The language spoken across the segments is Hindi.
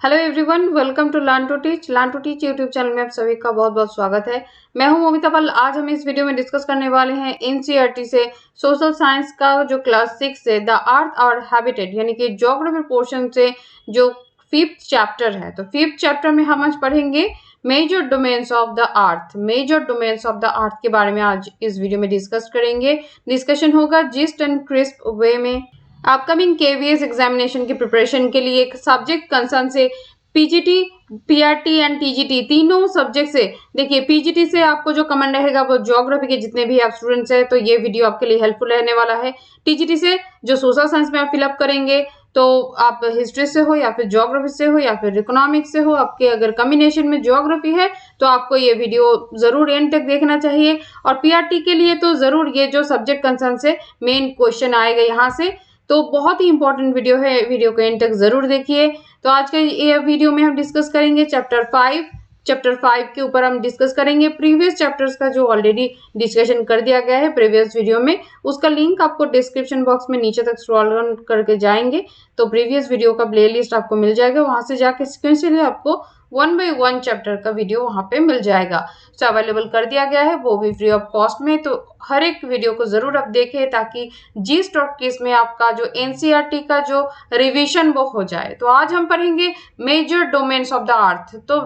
Hello everyone, welcome to learn to teach YouTube channel में आप सभी का बहुत बहुत स्वागत है। मैं हूं मोमिता पल। आज हम इस वीडियो में डिस्कस करने वाले हैं एनसीईआरटी से सोशल साइंस का जो क्लास 6 से द अर्थ और हैबिटेट यानी कि ज्योग्राफी पोर्शन से जो 5th चैप्टर है। तो 5th चैप्टर में हम आज पढ़ेंगे major domains of the earth. Major domains of the earth के बारे में आज इस वीडियो में डिस्कस करेंगे। डिस्कशन होगा जिस्ट एंड क्रिस्प वे में। अपकमिंग केवीएस एग्जामिनेशन की प्रिपरेशन के लिए एक सब्जेक्ट कंसर्न से पीजीटी, पीआरटी एंड टीजीटी तीनों सब्जेक्ट से देखिए, पीजीटी से आपको जो कमेंट रहेगा वो ज्योग्राफी के जितने भी आप स्टूडेंट्स हैं, तो ये वीडियो आपके लिए हेल्पफुल रहने वाला है। टीजीटी से जो सोशल साइंस में आप फिलअप करेंगे, तो आप हिस्ट्री से हो या फिर ज्योग्राफी से हो या फिर इकोनॉमिक्स से हो, आपके अगर कॉम्बिनेशन में ज्योग्राफी है तो आपको ये वीडियो जरूर एंड तक देखना चाहिए। और पीआरटी के लिए तो जरूर ये जो सब्जेक्ट कंसर्न से मेन क्वेश्चन आएगा यहाँ से, तो बहुत ही इंपॉर्टेंट वीडियो है। वीडियो को एंड तक जरूर देखिए। तो आज के ये वीडियो में हम डिस्कस करेंगे चैप्टर 5 के ऊपर हम डिस्कस करेंगे। प्रीवियस चैप्टर्स का जो ऑलरेडी डिस्कशन कर दिया गया है प्रीवियस वीडियो में, उसका लिंक आपको डिस्क्रिप्शन बॉक्स में नीचे तक स्क्रॉल डाउन करके जाएंगे तो प्रीवियस वीडियो का प्लेलिस्ट आपको मिल जाएगा। वहां से जाके सिक्वेंशियली आपको 1 by 1 चैप्टर का वीडियो वहां पे मिल जाएगा। तो अवेलेबल कर दिया गया है, वो भी फ्री ऑफ कॉस्ट में। तो हर एक वीडियो को जरूर आप देखें ताकि जिस्ट और किस में आपका जो एनसीईआरटी का जो रिवीजन वो हो जाए। तो आज हम पढ़ेंगे major domains of the earth. तो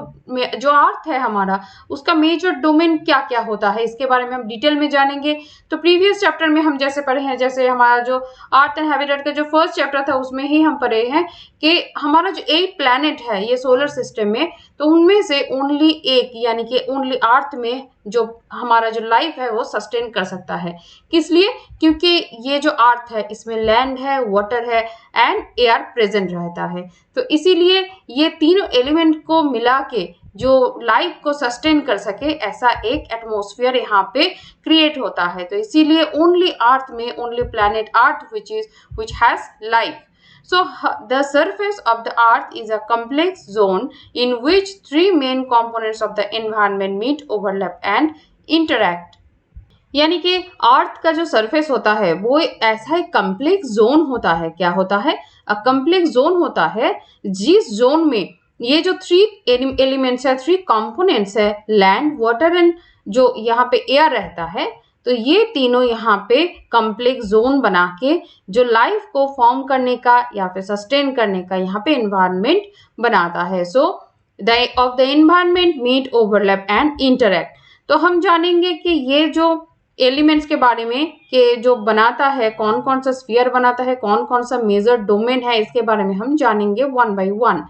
जो अर्थ है हमारा, उसका मेजर डोमेन क्या क्या होता है, इसके बारे में हम डिटेल में जानेंगे। तो प्रीवियस चैप्टर में हम जैसे पढ़े हैं, जैसे हमारा जो अर्थ एंड हैबिटेट का जो फर्स्ट चैप्टर था उसमें ही हम पढ़े हैं कि हमारा जो 8 प्लैनेट है ये सोलर सिस्टम में, तो उनमें से ओनली एक यानी कि ओनली अर्थ में जो हमारा जो लाइफ है वो सस्टेन कर सकता है। किस लिए? क्योंकि ये जो अर्थ है इसमें लैंड है, वाटर है एंड एयर प्रेजेंट रहता है। तो इसीलिए ये तीनों एलिमेंट को मिला के जो लाइफ को सस्टेन कर सके, ऐसा एक एटमॉस्फेयर यहाँ पे क्रिएट होता है। तो इसीलिए ओनली अर्थ में, only planet earth which has life. So the surface of the earth is a complex zone in which 3 main components of the environment meet, overlap and interact. यानी कि अर्थ का जो सरफेस होता है वो ऐसा एक कम्प्लेक्स जोन होता है। क्या होता है? अ कम्प्लेक्स जोन होता है जिस जोन में ये जो 3 एलिमेंट्स है, 3 कंपोनेंट्स है, लैंड, वाटर एंड जो यहाँ पे एयर रहता है, तो ये तीनों यहाँ पे कम्प्लेक्स जोन बना के जो लाइफ को फॉर्म करने का या फिर सस्टेन करने का यहाँ पे एनवायरनमेंट बनाता है। So the of the environment meet, overlap and interact. तो हम जानेंगे कि ये जो एलिमेंट्स के बारे में कि जो बनाता है, कौन कौन सा स्फीयर बनाता है, कौन कौन सा मेजर डोमेन है, इसके बारे में हम जानेंगे 1 by 1।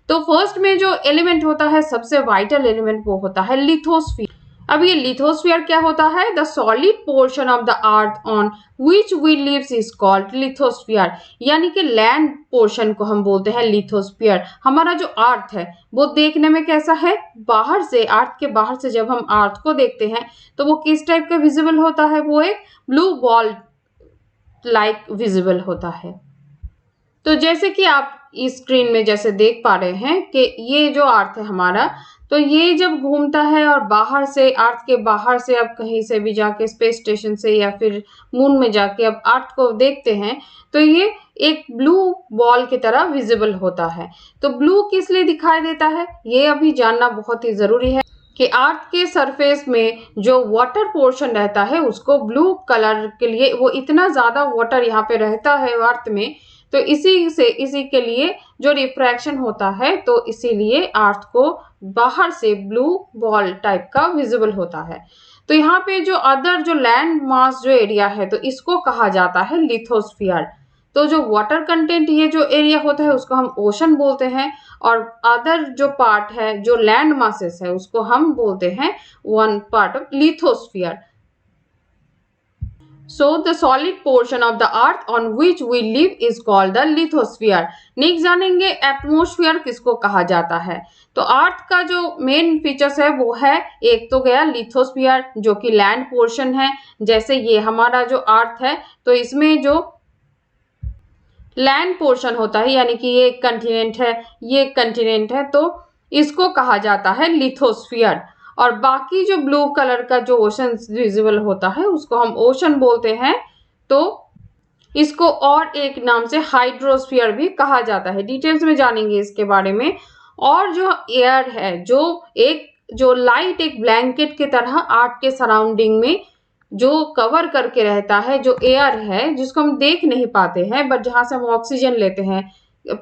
तो फर्स्ट में जो एलिमेंट होता है, सबसे वाइटल एलिमेंट, वो होता है लिथोस्फीयर। अब ये लिथोस्फीयर क्या होता है? The solid portion of the earth on which we lives is called lithosphere. यानी कि लैंड पोर्शन को हम बोलते हैं लिथोस्फीयर। हमारा जो अर्थ है वो देखने में कैसा है? बाहर से, अर्थ के बाहर से जब हम अर्थ को देखते हैं तो वो किस टाइप का विजिबल होता है? वो एक ब्लू बॉल लाइक विजिबल होता है। तो जैसे कि आप इस स्क्रीन में जैसे देख पा रहे हैं कि ये जो अर्थ है हमारा, तो ये जब घूमता है और बाहर से, अर्थ के बाहर से आप कहीं से भी जाके स्पेस स्टेशन से या फिर मून में जाके अब अर्थ को देखते हैं तो ये एक ब्लू बॉल की तरह विजिबल होता है। तो ब्लू किस लिए दिखाई देता है ये अभी जानना बहुत ही जरूरी है कि अर्थ के सरफेस में जो वाटर पोर्शन रहता है उसको ब्लू कलर के लिए, वो इतना ज्यादा वाटर यहाँ पे रहता है अर्थ में, तो इसी के लिए जो रिफ्रैक्शन होता है, तो इसीलिए अर्थ को बाहर से ब्लू बॉल टाइप का विजिबल होता है। तो यहाँ पे जो अदर जो लैंड मास जो एरिया है, तो इसको कहा जाता है लिथोस्फीयर। तो जो वाटर कंटेंट ये जो एरिया होता है उसको हम ओशन बोलते हैं, और अदर जो पार्ट है जो लैंड मासेस है उसको हम बोलते हैं 1 part of lithosphere. So the solid portion of the earth on which we live is called the lithosphere. Next जानेंगे एटमॉस्फेयर किसको कहा जाता है। तो अर्थ का जो मेन फीचर्स है वो है, एक तो गया लिथोस्फीयर जो कि लैंड पोर्शन है। जैसे ये हमारा जो अर्थ है तो इसमें जो लैंड पोर्शन होता है यानी कि ये कंटिनेंट है, ये कंटिनेंट है, तो इसको कहा जाता है लिथोस्फीयर। और बाकी जो ब्लू कलर का जो ओशन विजिबल होता है उसको हम ओशन बोलते हैं। तो इसको और एक नाम से हाइड्रोस्फीयर भी कहा जाता है। डिटेल्स में जानेंगे इसके बारे में। और जो एयर है, जो लाइट एक ब्लैंकेट की तरह आर्थ के सराउंडिंग में जो कवर करके रहता है, जो एयर है जिसको हम देख नहीं पाते हैं बट जहां से हम ऑक्सीजन लेते हैं।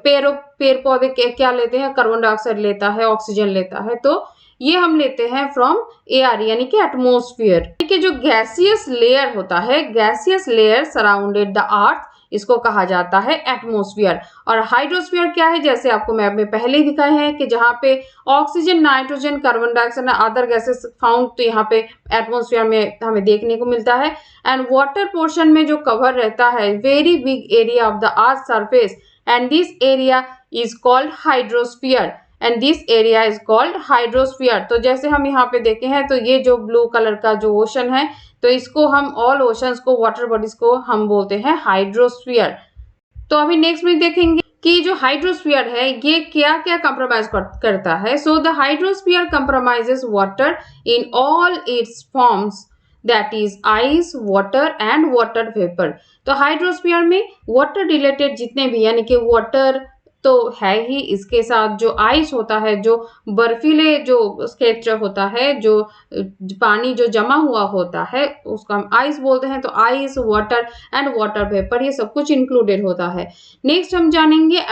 पेड़ पौधे क्या लेते हैं, कार्बन डाइऑक्साइड लेता है, ऑक्सीजन लेता है, तो ये हम लेते हैं फ्रॉम एयर यानी कि एटमॉस्फेयर। कि जो गैसियस लेयर होता है, gaseous layer surrounded the earth, इसको कहा जाता है एटमॉस्फेयर। और हाइड्रोस्फीयर क्या है, जैसे आपको मैप में पहले ही दिखाए हैं कि जहां पे ऑक्सीजन, नाइट्रोजन, कार्बन डाइऑक्साइड और अदर गैसेस फाउंड, तो यहाँ पे एटमॉस्फेयर में हमें देखने को मिलता है। एंड वाटर पोर्शन में जो कवर रहता है very big area of the earth surface, and this area is called hydrosphere, and this area is called hydrosphere. तो जैसे हम यहाँ पे देखे हैं, तो ये जो ब्लू कलर का जो ओशन है, तो इसको हम ऑल ओशंस को, वाटर बॉडीज को हम बोलते हैं हाइड्रोस्फीयर। तो अभी नेक्स्ट में देखेंगे कि जो हाइड्रोस्फीयर है ये क्या क्या कंप्रोमाइज करता है। So the hydrosphere compromises water in all its forms, that is ice, water and water vapour. तो हाइड्रोस्फीयर में वाटर रिलेटेड जितने भी, यानी कि वाटर तो है ही, इसके साथ जो आइस होता है, जो बर्फीले जो क्षेत्र होता है, जो पानी जो जमा हुआ होता है, उसको हम आइस बोलते हैं। तो ice, water and water vapour, ये सब कुछ इंक्लूडेड होता है। नेक्स्ट हम जानेंगे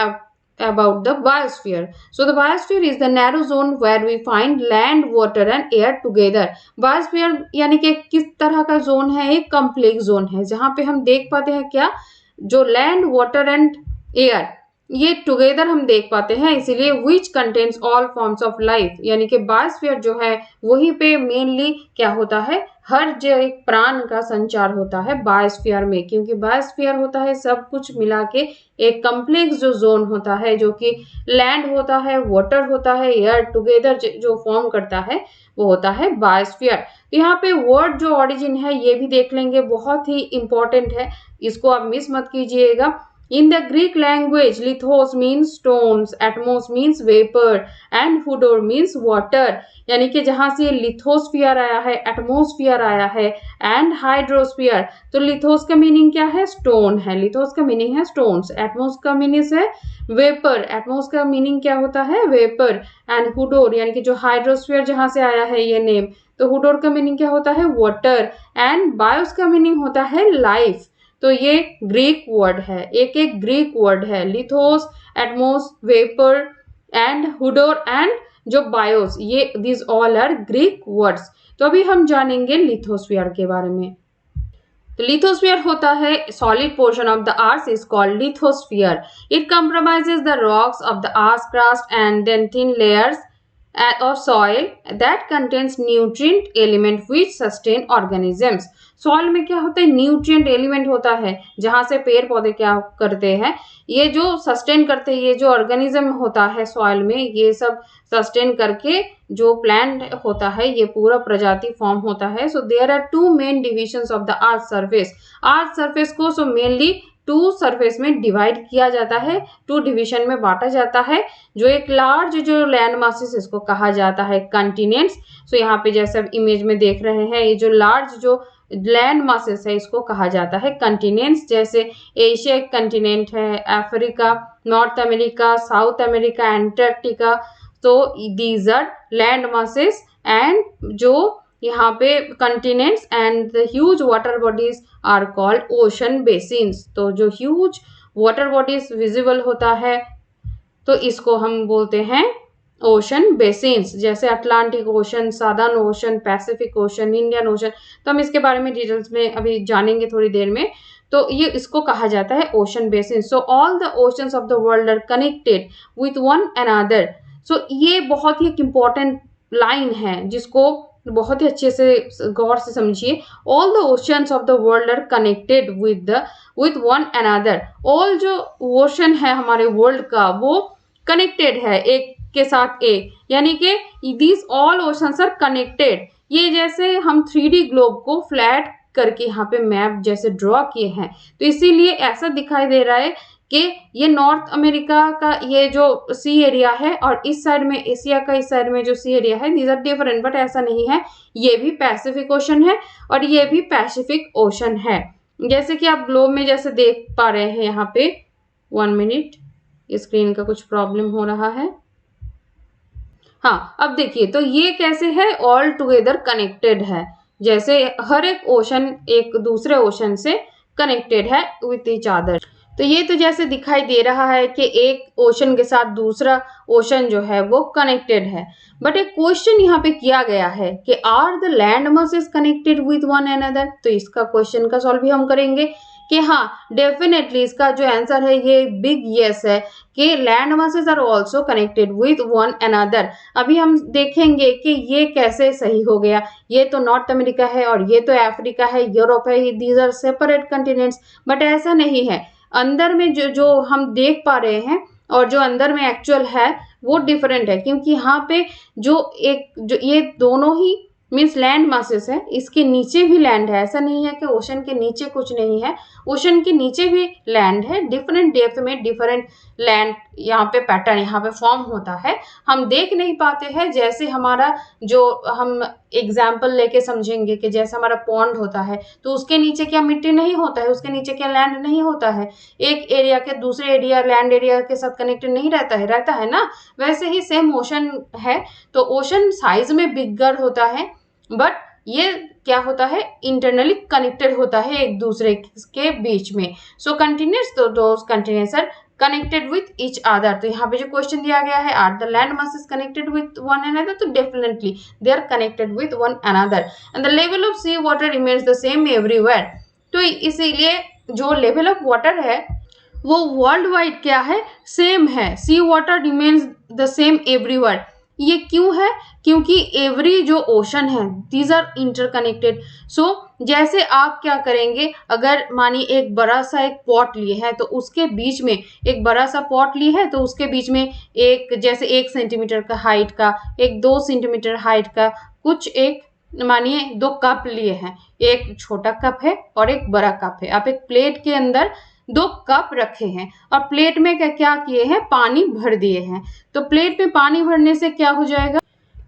about the biosphere. So the biosphere is the narrow zone where we find land, water and air together. Biosphere यानी कि किस तरह का जोन है, एक कम्प्लेक्स जोन है जहां पे हम देख पाते हैं क्या, जो लैंड, वाटर एंड एयर ये टुगेदर हम देख पाते हैं, इसीलिए which contains all forms of life, यानी कि बायोस्फीयर जो है वहीं पे मेनली क्या होता है, हर जो एक प्राण का संचार होता है बायोस्फीयर में, क्योंकि बायोस्फीयर होता है सब कुछ मिला के एक कम्प्लेक्स जो जोन होता है, जो कि लैंड होता है, वाटर होता है, एयर टुगेदर जो फॉर्म करता है वो होता है बायोस्फीयर। यहाँ पे वर्ड जो ओरिजिन है ये भी देख लेंगे, बहुत ही इंपॉर्टेंट है, इसको आप मिस मत कीजिएगा। In the Greek language, lithos means stones, atmos means vapor and hudor means water। यानी कि जहां से लिथोस्फीयर आया है, एटमोस्फियर आया है एंड हाइड्रोस्फीयर। तो लिथोस का मीनिंग क्या है, स्टोन है, लिथोस का मीनिंग है स्टोन्स। एटमोस का मीनिंग है वेपर, एटमोस का मीनिंग क्या होता है, वेपर। एंड हुडोर यानी कि जो हाइड्रोस्फीयर जहां से आया है ये नेम, तो हुडोर का मीनिंग क्या होता है, वाटर। एंड बायोस का मीनिंग होता है लाइफ। तो ये ग्रीक वर्ड है, एक एक ग्रीक वर्ड है, lithos, atmos, vapour and hudor and जो बायोस, ये this all are Greek words. तो अभी हम जानेंगे लिथोस्फीयर के बारे में। तो लिथोस्फीयर होता है solid portion of the earth is called lithosphere. It compromises the rocks of the earth crust and then thin layers of soil that contains nutrient element which sustain organisms। Soil में क्या होता है, न्यूट्रिएंट एलिमेंट होता है, जहां से पेड़ पौधे क्या करते हैं, ये जो सस्टेन करते हैं, ये जो ऑर्गेनिज्म होता है सॉइल में, ये सब सस्टेन करके जो प्लांट होता है ये पूरा प्रजाति फॉर्म होता है। So there are two main divisions of the earth surface. Earth surface को सो मेनली टू सरफेस में डिवाइड किया जाता है, टू डिवीजन में बांटा जाता है। जो एक लार्ज जो लैंड मासेस, इसको कहा जाता है कंटिनेंट्स। सो यहाँ पे जैसे अब इमेज में देख रहे हैं, ये जो लार्ज जो लैंड मासेस है इसको कहा जाता है कंटिनेंट्स। जैसे एशिया एक कंटिनेंट है, Africa, North America, South America, Antarctica. तो these are land masses and जो यहाँ पे continents and the huge water bodies are called ocean basins. तो जो ह्यूज वाटर बॉडीज विजिबल होता है तो इसको हम बोलते हैं ओशन बेसिन्स। जैसे Atlantic ocean, southern ocean, Pacific ocean, Indian ocean. तो हम इसके बारे में डिटेल्स में अभी जानेंगे थोड़ी देर में। तो ये इसको कहा जाता है ocean basin. So all the oceans of the world are connected with one another. So ये बहुत ही एक इम्पॉर्टेंट लाइन है जिसको बहुत ही अच्छे से गौर से समझिए। All the oceans of the world are connected with one another. All जो ओशन है हमारे वर्ल्ड का वो कनेक्टेड है एक के साथ एक, यानी कि these all oceans are connected. ये जैसे हम 3D ग्लोब को फ्लैट करके यहाँ पे मैप जैसे ड्रॉ किए हैं, तो इसीलिए ऐसा दिखाई दे रहा है कि ये नॉर्थ अमेरिका का ये जो सी एरिया है और इस साइड में एशिया का इस साइड में जो सी एरिया है, दीज आर डिफरेंट। बट ऐसा नहीं है, ये भी पैसिफिक ओशन है और ये भी पैसिफिक ओशन है। जैसे कि आप ग्लोब में जैसे देख पा रहे हैं यहाँ पे, 1 मिनट, स्क्रीन का कुछ प्रॉब्लम हो रहा है। हाँ, अब देखिए तो ये कैसे है, ऑल टुगेदर कनेक्टेड है, जैसे हर एक ओशन एक दूसरे ओशन से कनेक्टेड है विथ ईच अदर। तो ये तो जैसे दिखाई दे रहा है कि एक ओशन के साथ दूसरा ओशन जो है वो कनेक्टेड है, बट एक क्वेश्चन यहाँ पे किया गया है कि are the land masses connected with one another. तो इसका क्वेश्चन का सॉल्व भी हम करेंगे कि हाँ डेफिनेटली इसका जो आंसर है ये बिग यस है कि land masses are also connected with one another. अभी हम देखेंगे कि ये कैसे सही हो गया, ये तो नॉर्थ अमेरिका है और ये तो अफ्रीका है, यूरोप है, these are separate continents, but ऐसा नहीं है। अंदर में जो हम देख पा रहे हैं और जो अंदर में एक्चुअल है वो डिफरेंट है, क्योंकि यहाँ पे जो ये दोनों ही मीन्स लैंड मासेस है, इसके नीचे भी लैंड है, ऐसा नहीं है कि ओशन के नीचे कुछ नहीं है, ओशन के नीचे भी लैंड है, डिफरेंट डेप्थ में डिफरेंट लैंड यहाँ पे पैटर्न यहाँ पे फॉर्म होता है। हम देख नहीं पाते हैं, जैसे हमारा जो हम एग्जाम्पल लेके समझेंगे कि जैसे हमारा पॉन्ड होता है तो उसके नीचे क्या मिट्टी नहीं होता है, उसके नीचे क्या लैंड नहीं होता है, एक एरिया के दूसरे एरिया लैंड एरिया के साथ कनेक्टेड नहीं रहता है ना। वैसे ही सेम ओशन है, तो ओशन साइज में बिगर होता है, बट ये क्या होता है, इंटरनली कनेक्टेड होता है एक दूसरे के बीच में। So continuous those continuous are connected with each other. तो यहाँ पे जो क्वेश्चन दिया गया है, are the land masses connected with one another, तो definitely they are connected with one another and the level of sea water remains the same everywhere. तो इसीलिए जो लेवल ऑफ वाटर है वो वर्ल्ड वाइड क्या है, सेम है, sea water remains the same everywhere. ये क्यों है, क्योंकि एवरी जो ओशन है दीज आर इंटरकनेक्टेड। सो जैसे आप क्या करेंगे, अगर मानिए एक बड़ा सा एक पॉट लिए है तो उसके बीच में एक बड़ा सा पॉट लिए है, तो उसके बीच में एक जैसे 1 सेंटीमीटर का हाइट का, एक 2 सेंटीमीटर हाइट का कुछ एक मानिए 2 कप लिए हैं, एक छोटा कप है और एक बड़ा कप है। आप एक प्लेट के अंदर 2 कप रखे हैं और प्लेट में क्या किए हैं, पानी भर दिए हैं। तो प्लेट में पानी भरने से क्या हो जाएगा,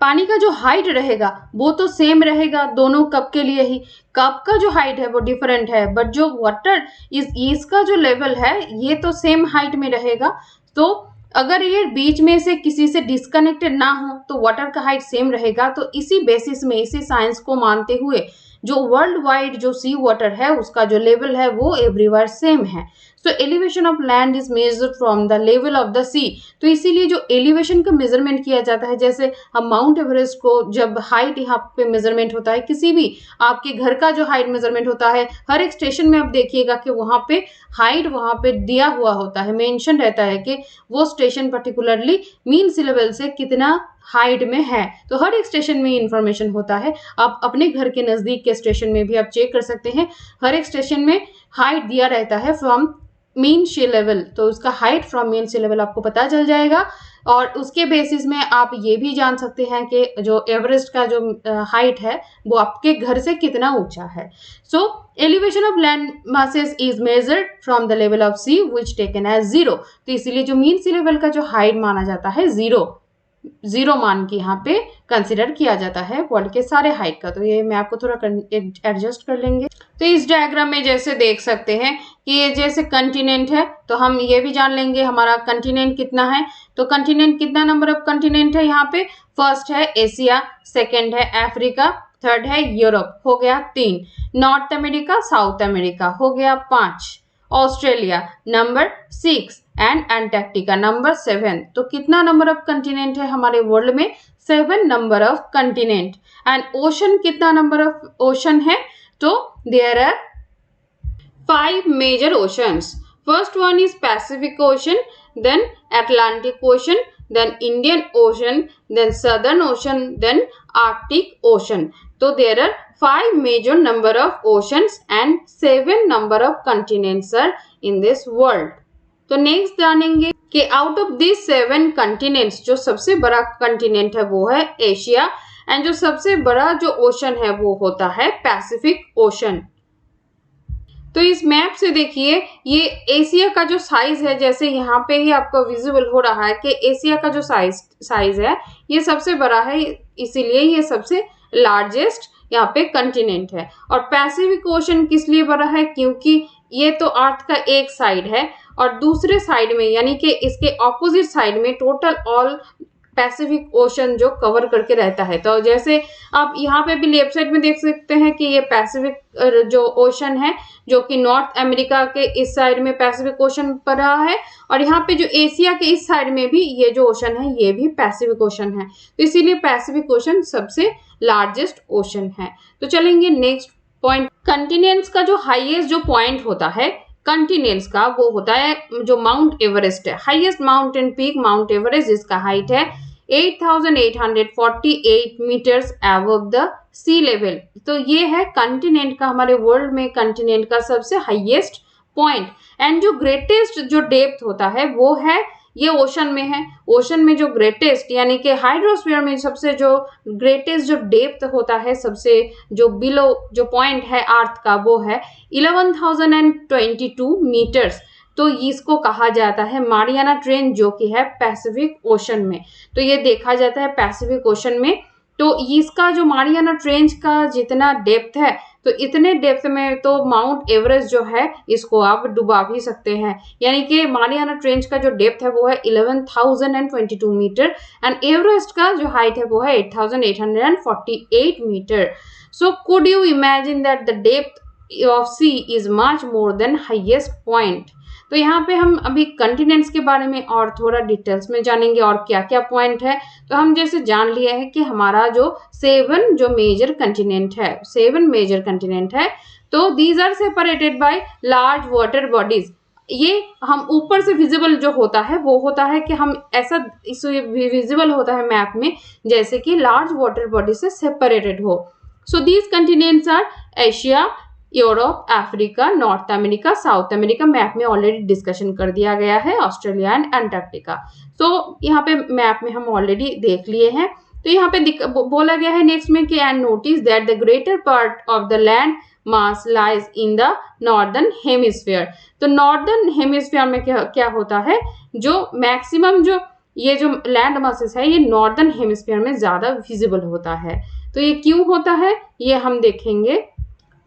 पानी का जो हाइट रहेगा वो तो सेम रहेगा दोनों कप के लिए ही, कप का जो हाइट है वो डिफरेंट है, बट जो वाटर इसका जो लेवल है ये तो सेम हाइट में रहेगा। तो अगर ये बीच में से किसी से डिस्कनेक्टेड ना हो तो वाटर का हाइट सेम रहेगा। तो इसी बेसिस में, इसी साइंस को मानते हुए जो वर्ल्ड वाइड जो सी वाटर है उसका जो लेवल है वो एवरीवेयर सेम है। So elevation of land is measured from the level of the sea. तो इसीलिए जो एलिवेशन का मेजरमेंट किया जाता है, जैसे हम माउंट एवरेस्ट को जब हाइट यहाँ पे मेजरमेंट होता है, किसी भी आपके घर का जो हाइट मेजरमेंट होता है, हर एक स्टेशन में आप देखिएगा कि वहाँ पे हाइट वहाँ पे दिया हुआ होता है, मेंशन रहता है कि वो station particularly mean sea level से कितना हाइट में है। तो हर एक स्टेशन में इंफॉर्मेशन होता है। आप अपने घर के नजदीक के स्टेशन में भी आप चेक कर सकते हैं, हर एक स्टेशन में हाइट दिया रहता है फ्रॉम मीन सी लेवल। तो उसका height from mean sea level आपको पता चल जाएगा और उसके बेसिस में आप ये भी जान सकते हैं कि जो एवरेस्ट का जो हाइट है वो आपके घर से कितना ऊंचा है। So elevation of land masses is measured from the level of sea which taken as 0। तो इसीलिए जो मीन सी लेवल का जो हाइट माना जाता है 0 मान के यहाँ पे कंसिडर किया जाता है वर्ल्ड के सारे हाइट का। तो ये मैं आपको थोड़ा एडजस्ट कर लेंगे। तो इस डायग्राम में जैसे देख सकते हैं कि ये जैसे कंटिनेंट है, तो हम ये भी जान लेंगे हमारा कंटिनेंट कितना है। तो कंटिनेंट कितना नंबर ऑफ कंटिनेंट है यहाँ पे, फर्स्ट है एशिया, सेकेंड है अफ्रीका, थर्ड है यूरोप, हो गया 3, नॉर्थ अमेरिका, साउथ अमेरिका, हो गया 5, Australia number 6 and Antarctica number 7। तो कितना नंबर ऑफ कंटिनेंट है हमारे वर्ल्ड में, 7 number of continent. And ocean कितना नंबर ऑफ ओशन है, तो there are 5 major oceans. First one is Pacific Ocean, then Atlantic Ocean, then Indian Ocean, then Southern Ocean, then Arctic Ocean. So there are 5 major number of oceans and 7 number of continents are in this world. तो नेक्स्ट जानेंगे कि आउट ऑफ दिस 7 कंटिनेंट्स जो सबसे बड़ा कंटिनेंट है वो है एशिया एंड जो सबसे बड़ा जो ओशन है वो होता है पैसिफिक ओशन। तो इस मैप से देखिए ये एशिया का जो साइज है, जैसे यहाँ पे ही आपको विजिबल हो रहा है कि एशिया का जो साइज है ये सबसे बड़ा है, इसीलिए ये सबसे लार्जेस्ट यहाँ पे कंटिनेंट है। और पैसिफिक ओशन किस लिए बना है, क्योंकि ये तो अर्थ का एक साइड है और दूसरे साइड में यानी कि इसके ऑपोजिट साइड में टोटल ऑल पैसिफिक ओशन जो कवर करके रहता है। तो जैसे आप यहाँ पे भी लेफ्ट साइड में देख सकते हैं कि ये पैसिफिक जो ओशन है जो कि नॉर्थ अमेरिका के इस साइड में पैसिफिक ओशन पड़ा है और यहाँ पे जो एशिया के इस साइड में भी ये जो ओशन है ये भी पैसिफिक ओशन है। तो इसीलिए पैसिफिक ओशन सबसे लार्जेस्ट ओशन है। तो चलेंगे नेक्स्ट पॉइंट। कंटिनेंट्स का जो हाईएस्ट जो पॉइंट होता है कंटिनेंट्स का वो होता है जो माउंट एवरेस्ट है। Highest mountain peak Mount Everest, जिसका हाइट है 8,848 meters above the sea level. तो ये है कंटिनेंट का, हमारे वर्ल्ड में कंटिनेंट का सबसे हाईएस्ट पॉइंट। एंड जो ग्रेटेस्ट जो डेप्थ होता है वो है ये ओशन में है। ओशन में जो ग्रेटेस्ट यानी कि हाइड्रोस्फीयर में सबसे जो ग्रेटेस्ट जो डेप्थ होता है, सबसे जो बिलो जो पॉइंट है अर्थ का वो है 11,022 मीटर्स। तो इसको कहा जाता है मारियाना ट्रेंच, जो कि है पैसिफिक ओशन में। तो ये देखा जाता है पैसिफिक ओशन में। तो इसका जो मारियाना ट्रेंच का जितना डेप्थ है तो इतने डेप्थ में तो माउंट एवरेस्ट जो है इसको आप डुबा भी सकते हैं। यानी कि मारियाना ट्रेंच का जो डेप्थ है वो है 11,022 मीटर एंड एवरेस्ट का जो हाइट है वो है 8,848 meter. So could you imagine that the depth of sea is much more than highest point. तो यहाँ पे हम अभी कंटिनेंट्स के बारे में और थोड़ा डिटेल्स में जानेंगे और क्या क्या पॉइंट है। तो हम जैसे जान लिया है कि हमारा जो 7 जो मेजर कंटिनेंट है, 7 मेजर कंटिनेंट है। तो these are separated by large water bodies. ये हम ऊपर से विजिबल जो होता है वो होता है कि हम ऐसा इसे विजिबल होता है मैप में जैसे कि लार्ज वाटर बॉडी से सेपरेटेड हो। So these continents are Asia, Europe, Africa, North America, South America. Map में ऑलरेडी डिस्कशन कर दिया गया है, ऑस्ट्रेलिया एंड अंटार्कटिका। तो यहाँ पे मैप में हम ऑलरेडी देख लिए हैं। तो यहाँ पे बोला गया है नेक्स्ट में कि and notice that the greater part of the land mass lies in the northern hemisphere. तो नॉर्दर्न हेमिस्फीयर में क्या होता है, जो मैक्सिमम जो ये जो लैंड मासेस है ये नॉर्दर्न हेमिस्फीयर में ज्यादा विजिबल होता है। तो ये क्यों होता है ये हम देखेंगे।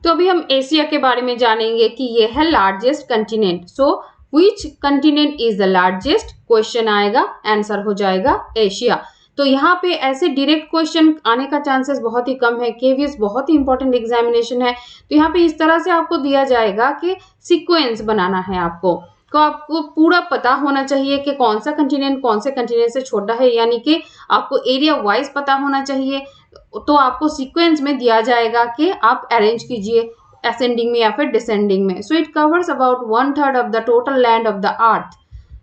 तो अभी हम एशिया के बारे में जानेंगे कि ये है largest continent. So which continent is the largest, question आएगा, आंसर हो जाएगा एशिया। तो यहाँ पे ऐसे डायरेक्ट क्वेश्चन आने का चांसेस बहुत ही कम है। केवीएस बहुत ही इंपॉर्टेंट एग्जामिनेशन है। तो यहाँ पे इस तरह से आपको दिया जाएगा कि सीक्वेंस बनाना है आपको। तो आपको पूरा पता होना चाहिए कि कौन सा कंटिनेंट कौन से कंटिनेंट से छोटा है, यानी कि आपको एरिया वाइज पता होना चाहिए। तो आपको सीक्वेंस में दिया जाएगा कि आप अरेंज कीजिए असेंडिंग में या फिर डिसेंडिंग में। So it covers about 1/3 of the total land of the earth.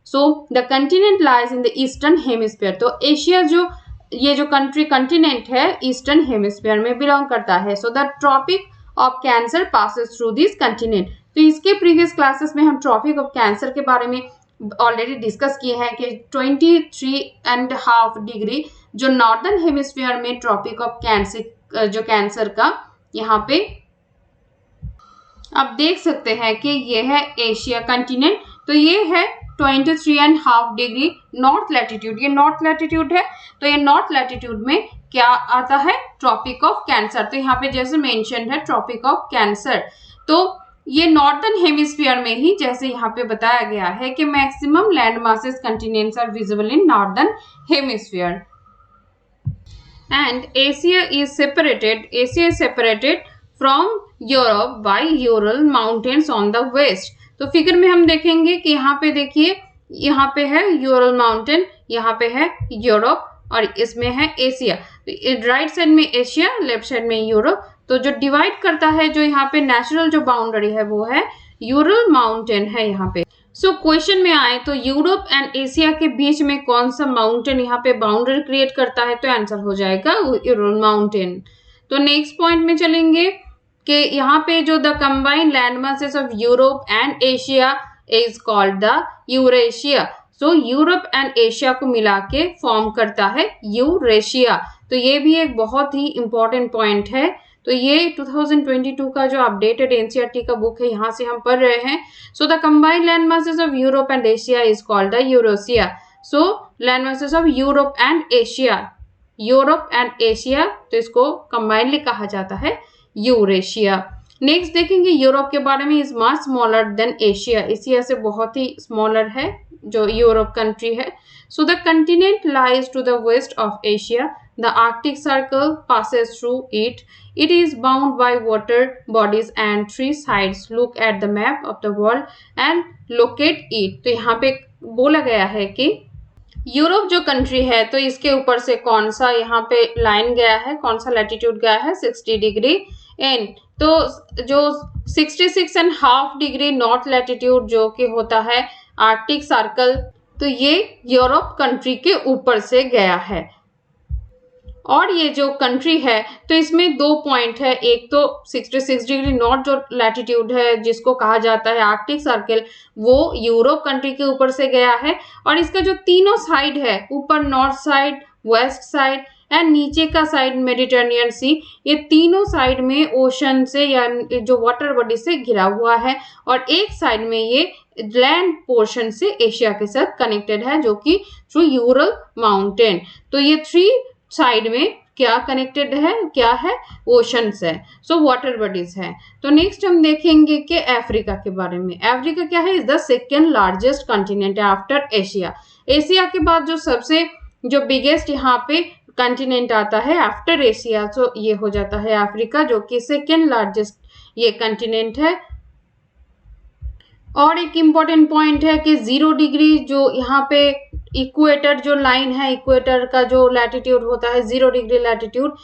So the continent lies in the eastern hemisphere. तो एशिया जो ये जो कंटिनेंट है ईस्टर्न हेमिस्फीयर में बिलोंग करता है। So the Tropic of Cancer passes through this continent. तो इसके प्रीवियस क्लासेस में हम ट्रॉपिक ऑफ कैंसर के बारे में ऑलरेडी डिस्कस किए हैं कि 23.5 डिग्री जो नॉर्दर्न हेमिस्फीयर में ट्रॉपिक ऑफ कैंसर जो कैंसर का यहाँ पे आप देख सकते हैं कि ये है एशिया कंटिनेंट। तो ये है 23.5 डिग्री नॉर्थ लैटिट्यूड। ये नॉर्थ लैटिट्यूड है। तो ये नॉर्थ लैटिट्यूड में क्या आता है, ट्रॉपिक ऑफ कैंसर। तो यहाँ पे जैसे मेंशन है ट्रॉपिक ऑफ कैंसर। तो ये नॉर्दर्न हेमिस्फीयर में ही जैसे यहाँ पे बताया गया है कि maximum land masses continents are visible in northern hemisphere and Asia is separated from Europe by Ural mountains on the west. तो फिगर में हम देखेंगे कि यहाँ पे देखिए, यहाँ पे है यूरल माउंटेन, यहाँ पे है यूरोप और इसमें है एशिया। तो राइट साइड में एशिया, लेफ्ट साइड में यूरोप। तो जो डिवाइड करता है जो यहाँ पे नेचुरल जो बाउंड्री है वो है यूरल माउंटेन है यहाँ पे। सो क्वेश्चन में आए तो यूरोप एंड एशिया के बीच में कौन सा माउंटेन यहाँ पे बाउंड्री क्रिएट करता है, तो आंसर हो जाएगा यूरल माउंटेन। तो नेक्स्ट पॉइंट में चलेंगे कि यहाँ पे जो the combined land masses of Europe and Asia is called the Eurasia. So Europe and Asia को मिला के फॉर्म करता है यूरेशिया। तो ये भी एक बहुत ही इंपॉर्टेंट पॉइंट है। तो ये 2022 का जो अपडेटेड एनसीईआरटी का बुक है यहाँ से हम पढ़ रहे हैं। So the combined land masses of Europe and Asia is called the Eurasia. So land masses of Europe and Asia Europe and Asia, तो इसको कंबाइनली कहा जाता है यूरेशिया। नेक्स्ट देखेंगे यूरोप के बारे में, is much smaller than Asia, Asia से बहुत ही स्मॉलर है जो यूरोप कंट्री है। So the continent lies to the west of Asia, the Arctic Circle passes through it, it is bound by water bodies and 3 sides, look at the map of the world and locate it. तो यहाँ पे बोला गया है कि यूरोप जो कंट्री है तो इसके ऊपर से कौन सा यहाँ पे लाइन गया है, कौन सा लैटिट्यूड गया है, 60 डिग्री एन। तो जो 66.5 डिग्री नॉर्थ लैटिट्यूड जो कि होता है आर्कटिक सर्कल, तो ये यूरोप कंट्री के ऊपर से गया है। और ये जो कंट्री है तो इसमें 2 पॉइंट है, एक तो 66 डिग्री नॉर्थ जो लैटिट्यूड है जिसको कहा जाता है आर्कटिक सर्कल, वो यूरोप कंट्री के ऊपर से गया है। और इसका जो तीनों साइड है, ऊपर north side, west side and नीचे का साइड मेडिटेरेनियन सी, ये तीनों साइड में ओशन से या जो वाटर बॉडी से घिरा हुआ है। और एक साइड में ये लैंड पोर्शन से एशिया के साथ कनेक्टेड है जो कि थ्रू यूरल माउंटेन। तो ये 3 साइड में क्या कनेक्टेड है, क्या है, ओशंस है, सो वाटर बॉडीज है। तो नेक्स्ट हम देखेंगे कि अफ्रीका के बारे में। अफ्रीका क्या है, is the second largest continent after Asia. Asia के बाद जो सबसे जो बिगेस्ट यहाँ पे कॉन्टिनेंट आता है आफ्टर एशिया, तो ये हो जाता है अफ्रीका, जो कि सेकेंड लार्जेस्ट ये कॉन्टिनेंट है। और एक इम्पॉर्टेंट पॉइंट है कि 0 डिग्री जो यहाँ पे इक्वेटर जो लाइन है, इक्वेटर का जो लैटिट्यूड होता है 0 डिग्री लैटिट्यूड,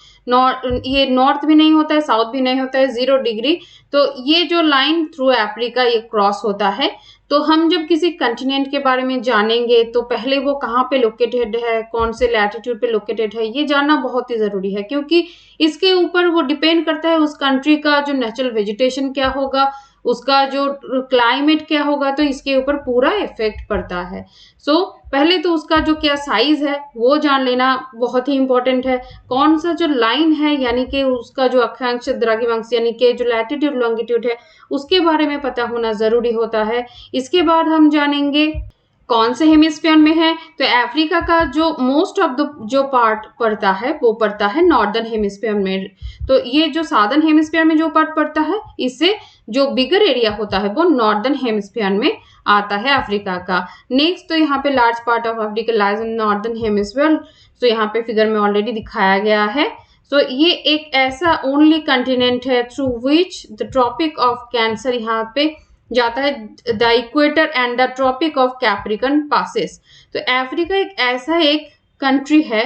ये नॉर्थ भी नहीं होता है, साउथ भी नहीं होता है, 0 डिग्री। तो ये जो लाइन थ्रू अफ्रीका ये क्रॉस होता है। तो हम जब किसी कंटिनेंट के बारे में जानेंगे तो पहले वो कहाँ पे लोकेटेड है, कौन से लैटिट्यूड पे लोकेटेड है, ये जानना बहुत ही ज़रूरी है, क्योंकि इसके ऊपर वो डिपेंड करता है उस कंट्री का जो नेचुरल वेजिटेशन क्या होगा, उसका जो क्लाइमेट क्या होगा, तो इसके ऊपर पूरा इफेक्ट पड़ता है। सो पहले तो उसका जो क्या साइज है वो जान लेना बहुत ही इंपॉर्टेंट है। कौन सा जो लाइन है, यानी कि उसका जो अक्षांश द्रव्यमांश यानी कि जो लैटिट्यूड लॉन्गिट्यूड है उसके बारे में पता होना जरूरी होता है। इसके बाद हम जानेंगे कौन से हेमिस्फीयर में है। तो अफ्रीका का जो मोस्ट ऑफ द जो पार्ट पड़ता है वो पड़ता है नॉर्दर्न हेमिस्फीयर में। तो ये जो साउदर्न हेमिस्फीयर में जो पार्ट पड़ता है, इससे जो बिगर एरिया होता है वो नॉर्दर्न हेमिस्फीयर में आता है अफ्रीका का। नेक्स्ट तो यहाँ पे large part of Africa lies in northern hemisphere, तो यहाँ पे फिगर में ऑलरेडी दिखाया गया है। सो ये एक ऐसा ओनली कंटिनेंट है through which the Tropic of Cancer यहाँ पे जाता है, the equator and the Tropic of Capricorn passes. तो अफ्रीका एक ऐसा एक कंट्री है,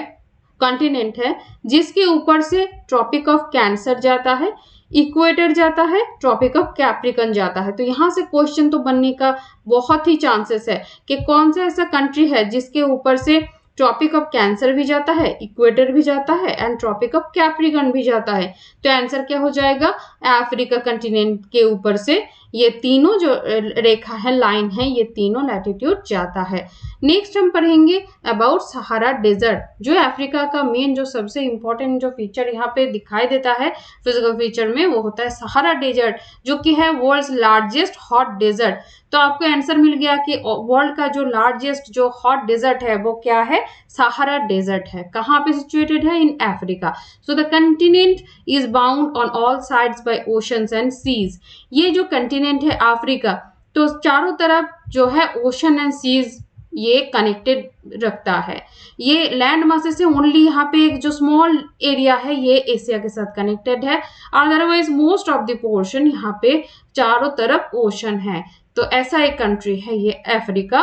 कॉन्टिनेंट है, जिसके ऊपर से ट्रॉपिक ऑफ कैंसर जाता है, इक्वेटर जाता है, ट्रॉपिक ऑफ कैप्रिकन जाता है। तो यहाँ से क्वेश्चन तो बनने का बहुत ही चांसेस है कि कौन सा ऐसा कंट्री है जिसके ऊपर से ट्रॉपिक ऑफ कैंसर भी जाता है, इक्वेटर भी जाता है एंड ट्रॉपिक ऑफ कैप्रिकन भी जाता है। तो आंसर क्या हो जाएगा, अफ्रीका कंटिनेंट के ऊपर से ये तीनों जो रेखा है, लाइन है, ये तीनों लैटिट्यूड जाता है। नेक्स्ट हम पढ़ेंगे अबाउट सहारा डेजर्ट, जो अफ्रीका का मेन जो सबसे इंपॉर्टेंट जो फीचर यहाँ पे दिखाई देता है फिजिकल फीचर में, वो होता है सहारा डेजर्ट, जो कि है वर्ल्ड्स लार्जेस्ट हॉट डेजर्ट। तो आपको आंसर मिल गया कि वर्ल्ड का जो लार्जेस्ट जो हॉट डेजर्ट है वो क्या है, सहारा डेजर्ट है। कहाँ पे सिचुएटेड है, in Africa. So the continent is bound on all sides by oceans and seas. ये जो कंटिनेंट है अफ्रीका, तो चारों तरफ जो है ओशन एंड सीज ये कनेक्टेड रखता है। ये लैंड मासेस से ओनली यहाँ पे एक जो स्मॉल एरिया है ये एशिया के साथ कनेक्टेड है, otherwise most of the portion यहाँ पे चारों तरफ ओशन है। तो ऐसा एक कंट्री है ये अफ्रीका।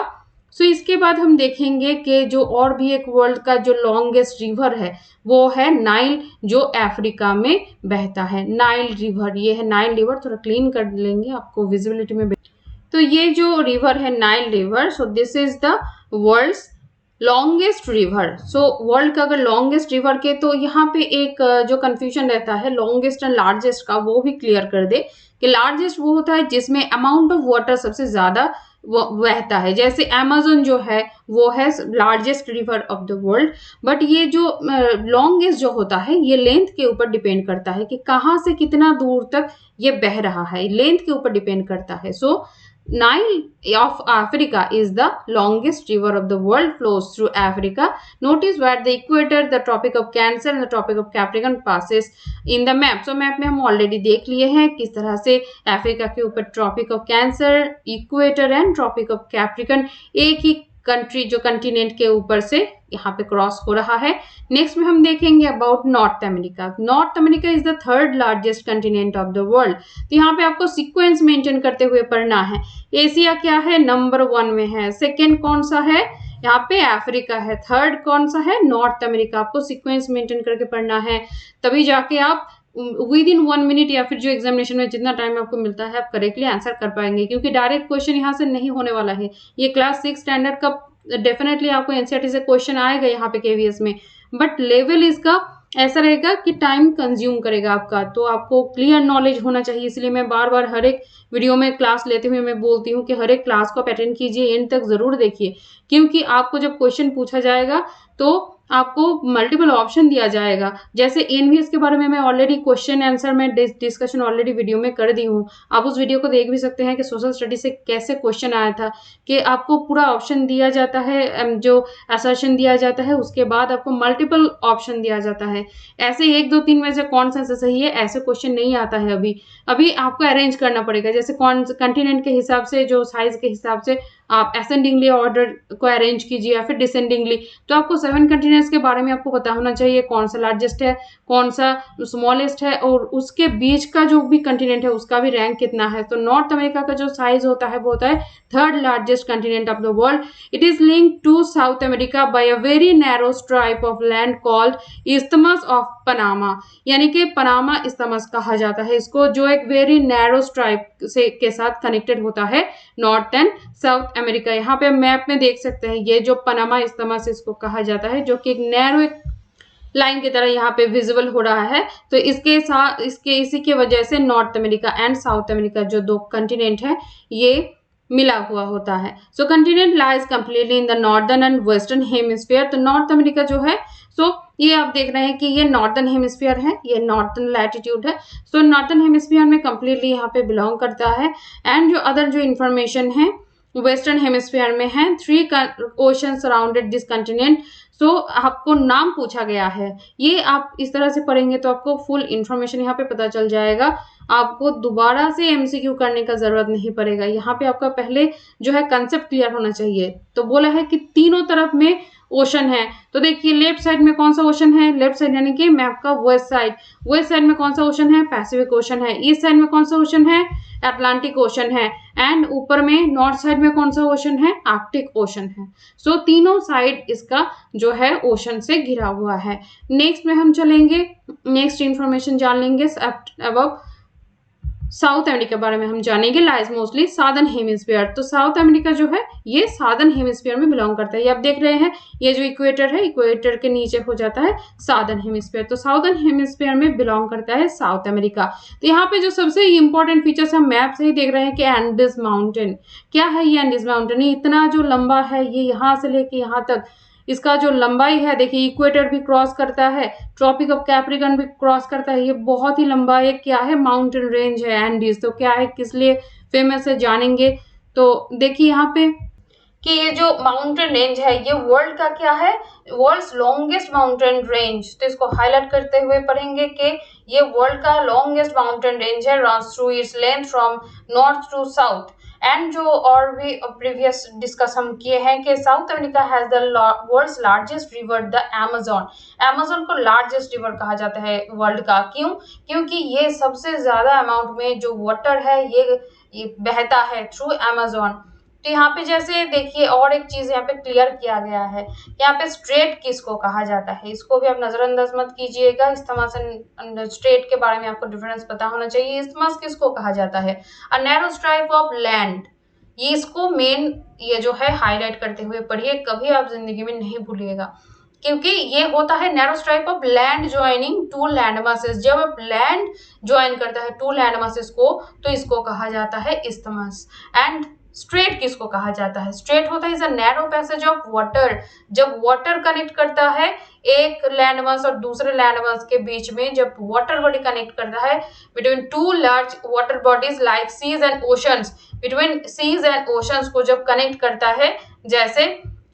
सो इसके बाद हम देखेंगे कि जो और भी एक वर्ल्ड का जो लॉन्गेस्ट रिवर है वो है नाइल, जो अफ्रीका में बहता है। नाइल रिवर, ये है नाइल रिवर, थोड़ा क्लीन कर लेंगे आपको विजिबिलिटी में। तो ये जो रिवर है Nile river, so this is the world's longest river. So world का अगर लॉन्गेस्ट रिवर के, तो यहाँ पे एक जो कंफ्यूजन रहता है लॉन्गेस्ट एंड लार्जेस्ट का, वो भी क्लियर कर दे कि लार्जेस्ट वो होता है जिसमें अमाउंट ऑफ वाटर सबसे ज्यादा बहता है। जैसे अमेज़न जो है वो है largest river of the world, but ये जो लॉन्गेस्ट जो होता है ये लेंथ के ऊपर डिपेंड करता है कि कहाँ से कितना दूर तक ये बह रहा है, लेंथ के ऊपर डिपेंड करता है। सो Nile of Africa is the longest river of the world, flows through Africa. Notice where the equator, the Tropic of Cancer and the Tropic of Capricorn passes in the map. So map में हम already देख लिए हैं किस तरह से अफ्रीका के ऊपर Tropic of Cancer, equator and Tropic of Capricorn एक ही कंट्री जो कंटिनेंट के ऊपर से यहाँ पे क्रॉस हो रहा है। नेक्स्ट में हम देखेंगे about north America. North America is the third largest continent of the world. तो यहाँ पे आपको सीक्वेंस मेंटेन करते हुए पढ़ना है। एशिया क्या है, नंबर 1 में है। सेकेंड कौन सा है, यहाँ पे अफ्रीका है। थर्ड कौन सा है, नॉर्थ अमेरिका। आपको सीक्वेंस मेंटेन करके पढ़ना है, तभी जाके आप विद इन 1 मिनट या फिर जो एग्जामिनेशन में जितना टाइम आपको मिलता है आप करेक्टली आंसर कर पाएंगे, क्योंकि डायरेक्ट क्वेश्चन यहाँ से नहीं होने वाला है। ये क्लास 6 स्टैंडर्ड का डेफिनेटली आपको एनसीईआरटी से क्वेश्चन आएगा यहाँ पे केवीएस में, बट लेवल इसका ऐसा रहेगा कि टाइम कंज्यूम करेगा आपका। तो आपको क्लियर नॉलेज होना चाहिए, इसलिए मैं बार बार हर एक वीडियो में क्लास लेते हुए मैं बोलती हूँ कि हर एक क्लास को अटेंड कीजिए, एंड तक जरूर देखिए, क्योंकि आपको जब क्वेश्चन पूछा जाएगा तो आपको मल्टीपल ऑप्शन दिया जाएगा। जैसे एनवीएस के बारे में मैं ऑलरेडी क्वेश्चन आंसर में डिस्कशन ऑलरेडी वीडियो में कर दी हूँ, आप उस वीडियो को देख भी सकते हैं कि सोशल स्टडी से कैसे क्वेश्चन आया था, कि आपको पूरा ऑप्शन दिया जाता है, जो असर्शन दिया जाता है, उसके बाद आपको मल्टीपल ऑप्शन दिया जाता है। ऐसे 1 2 3 में से कौन सा सही है ऐसे क्वेश्चन नहीं आता है। अभी आपको अरेंज करना पड़ेगा, जैसे कौन कंटिनेंट के हिसाब से, जो साइज के हिसाब से आप असेंडिंगली ऑर्डर को अरेंज कीजिए या फिर डिसेंडिंगली। तो आपको 7 कंटिनेंट्स के बारे में आपको पता होना चाहिए, कौन सा लार्जेस्ट है, कौन सा स्मॉलेस्ट है, और उसके बीच का जो भी कंटिनेंट है उसका भी रैंक कितना है। तो नॉर्थ अमेरिका का जो साइज होता है वो होता है 3rd largest continent of the world. It is linked to South America by a very narrow stripe of land called isthmus of Panama, यानी कि पनामा इस्थमस कहा जाता है इसको, जो एक वेरी नैरो स्ट्राइप से के साथ कनेक्टेड होता है नॉर्थ एंड साउथ अमेरिका। यहाँ पे मैप में देख सकते हैं ये जो पनामा इस्थमस इसको कहा जाता है, जो कि एक नैरो लाइन की तरह यहाँ पे विजिबल हो रहा है। तो इसके साथ इसी की वजह से North America and south America जो 2 कंटिनेंट है ये मिला हुआ होता है। So continent lies completely in the northern and western hemisphere. तो नॉर्थ अमेरिका जो है, सो ये आप देख रहे हैं कि ये नॉर्दर्न हेमिस्फीयर है, ये नॉर्थर्न लैटिट्यूड है। सो नॉर्थर्न हेमिस्फीयर में कंप्लीटली यहाँ पे बिलोंग करता है। एंड जो अदर जो इन्फॉर्मेशन है वेस्टर्न हेमिस्फीयर में है। 3 ओशन सराउंडेड दिस कंटिनेंट। सो आपको नाम पूछा गया है, ये आप इस तरह से पढ़ेंगे तो आपको फुल इंफॉर्मेशन यहाँ पे पता चल जाएगा। आपको दोबारा से एमसीक्यू करने का जरूरत नहीं पड़ेगा। यहाँ पे आपका पहले जो है कंसेप्ट क्लियर होना चाहिए। तो बोला है कि तीनों तरफ में ओशन है। तो देखिए लेफ्ट साइड में कौन सा ओशन है, लेफ्ट साइड यानी कि मैप का वेस्ट साइड में कौन सा ओशन है, पैसिफिक ओशन है। ईस्ट साइड में कौन सा ओशन है, अटलांटिक ओशन है। एंड ऊपर में नॉर्थ साइड में कौन सा ओशन है, आर्कटिक ओशन है। सो तीनों साइड इसका जो है ओशन से घिरा हुआ है। नेक्स्ट में हम चलेंगे, नेक्स्ट इंफॉर्मेशन जान लेंगे अबाउट साउथ अमेरिका के बारे में हम जानेंगे। Lies mostly southern hemisphere. तो साउथ अमेरिका जो है ये साउदर्न हेमिस्फीयर में बिलोंग करता है। ये आप देख रहे हैं, ये जो इक्वेटर है, इक्वेटर के नीचे हो जाता है साउदर्न हेमिस्फीयर। तो साउदर्न हेमिस्फीयर में बिलोंग करता है साउथ अमेरिका। तो यहाँ पे जो सबसे इंपॉर्टेंट फीचर्स हम मैप से ही देख रहे हैं कि एंडीज माउंटेन। क्या है ये एंडीज माउंटेन, ये इतना जो लंबा है, ये यहाँ से लेके यहाँ तक इसका जो लंबाई है, देखिए इक्वेटर भी क्रॉस करता है, ट्रॉपिक ऑफ कैप्रिकन भी क्रॉस करता है। ये बहुत ही लंबा एक क्या है, माउंटेन रेंज है एंडीज। तो क्या है, किस लिए फेमस है जानेंगे। तो देखिए यहाँ पे कि ये जो माउंटेन रेंज है ये वर्ल्ड का क्या है, वर्ल्ड्स लॉन्गेस्ट माउंटेन रेंज। तो इसको हाईलाइट करते हुए पढ़ेंगे कि ये वर्ल्ड का लॉन्गेस्ट माउंटेन रेंज है, runs through its length from north to south. And जो और भी प्रीवियस डिस्कस हम किए हैं कि South America has the world's largest river the Amazon. Amazon को लार्जेस्ट रिवर कहा जाता है वर्ल्ड का। क्यों, क्योंकि ये सबसे ज्यादा अमाउंट में जो वाटर है ये बहता है थ्रू अमेज़न। तो यहाँ पे जैसे देखिए और एक चीज यहाँ पे क्लियर किया गया है, यहाँ पे स्ट्रेट किसको कहा जाता है, इसको भी आप नजरअंदाज मत कीजिएगा। इस्थमस एंड स्ट्रेट के बारे में आपको डिफरेंस पता होना चाहिए। इस्थमस किसको कहा जाता है, a narrow stripe of land. ये इसको मेन ये जो है हाईलाइट करते हुए पढ़िए, कभी आप जिंदगी में नहीं भूलिएगा, क्योंकि ये होता है narrow stripe of land joining 2 land masses. जब आप लैंड ज्वाइन करता है 2 लैंड मासेस को तो इसको कहा जाता है इस्थमस। एंड स्ट्रेट किसको कहा जाता है, स्ट्रेट होता है is a narrow passage of water. जब वाटर कनेक्ट करता है एक लैंडमास और दूसरे लैंडमास के बीच में जब वाटर बॉडी कनेक्ट करता है between two large water bodies like seas and oceans, between seas and oceans को जब कनेक्ट करता है, जैसे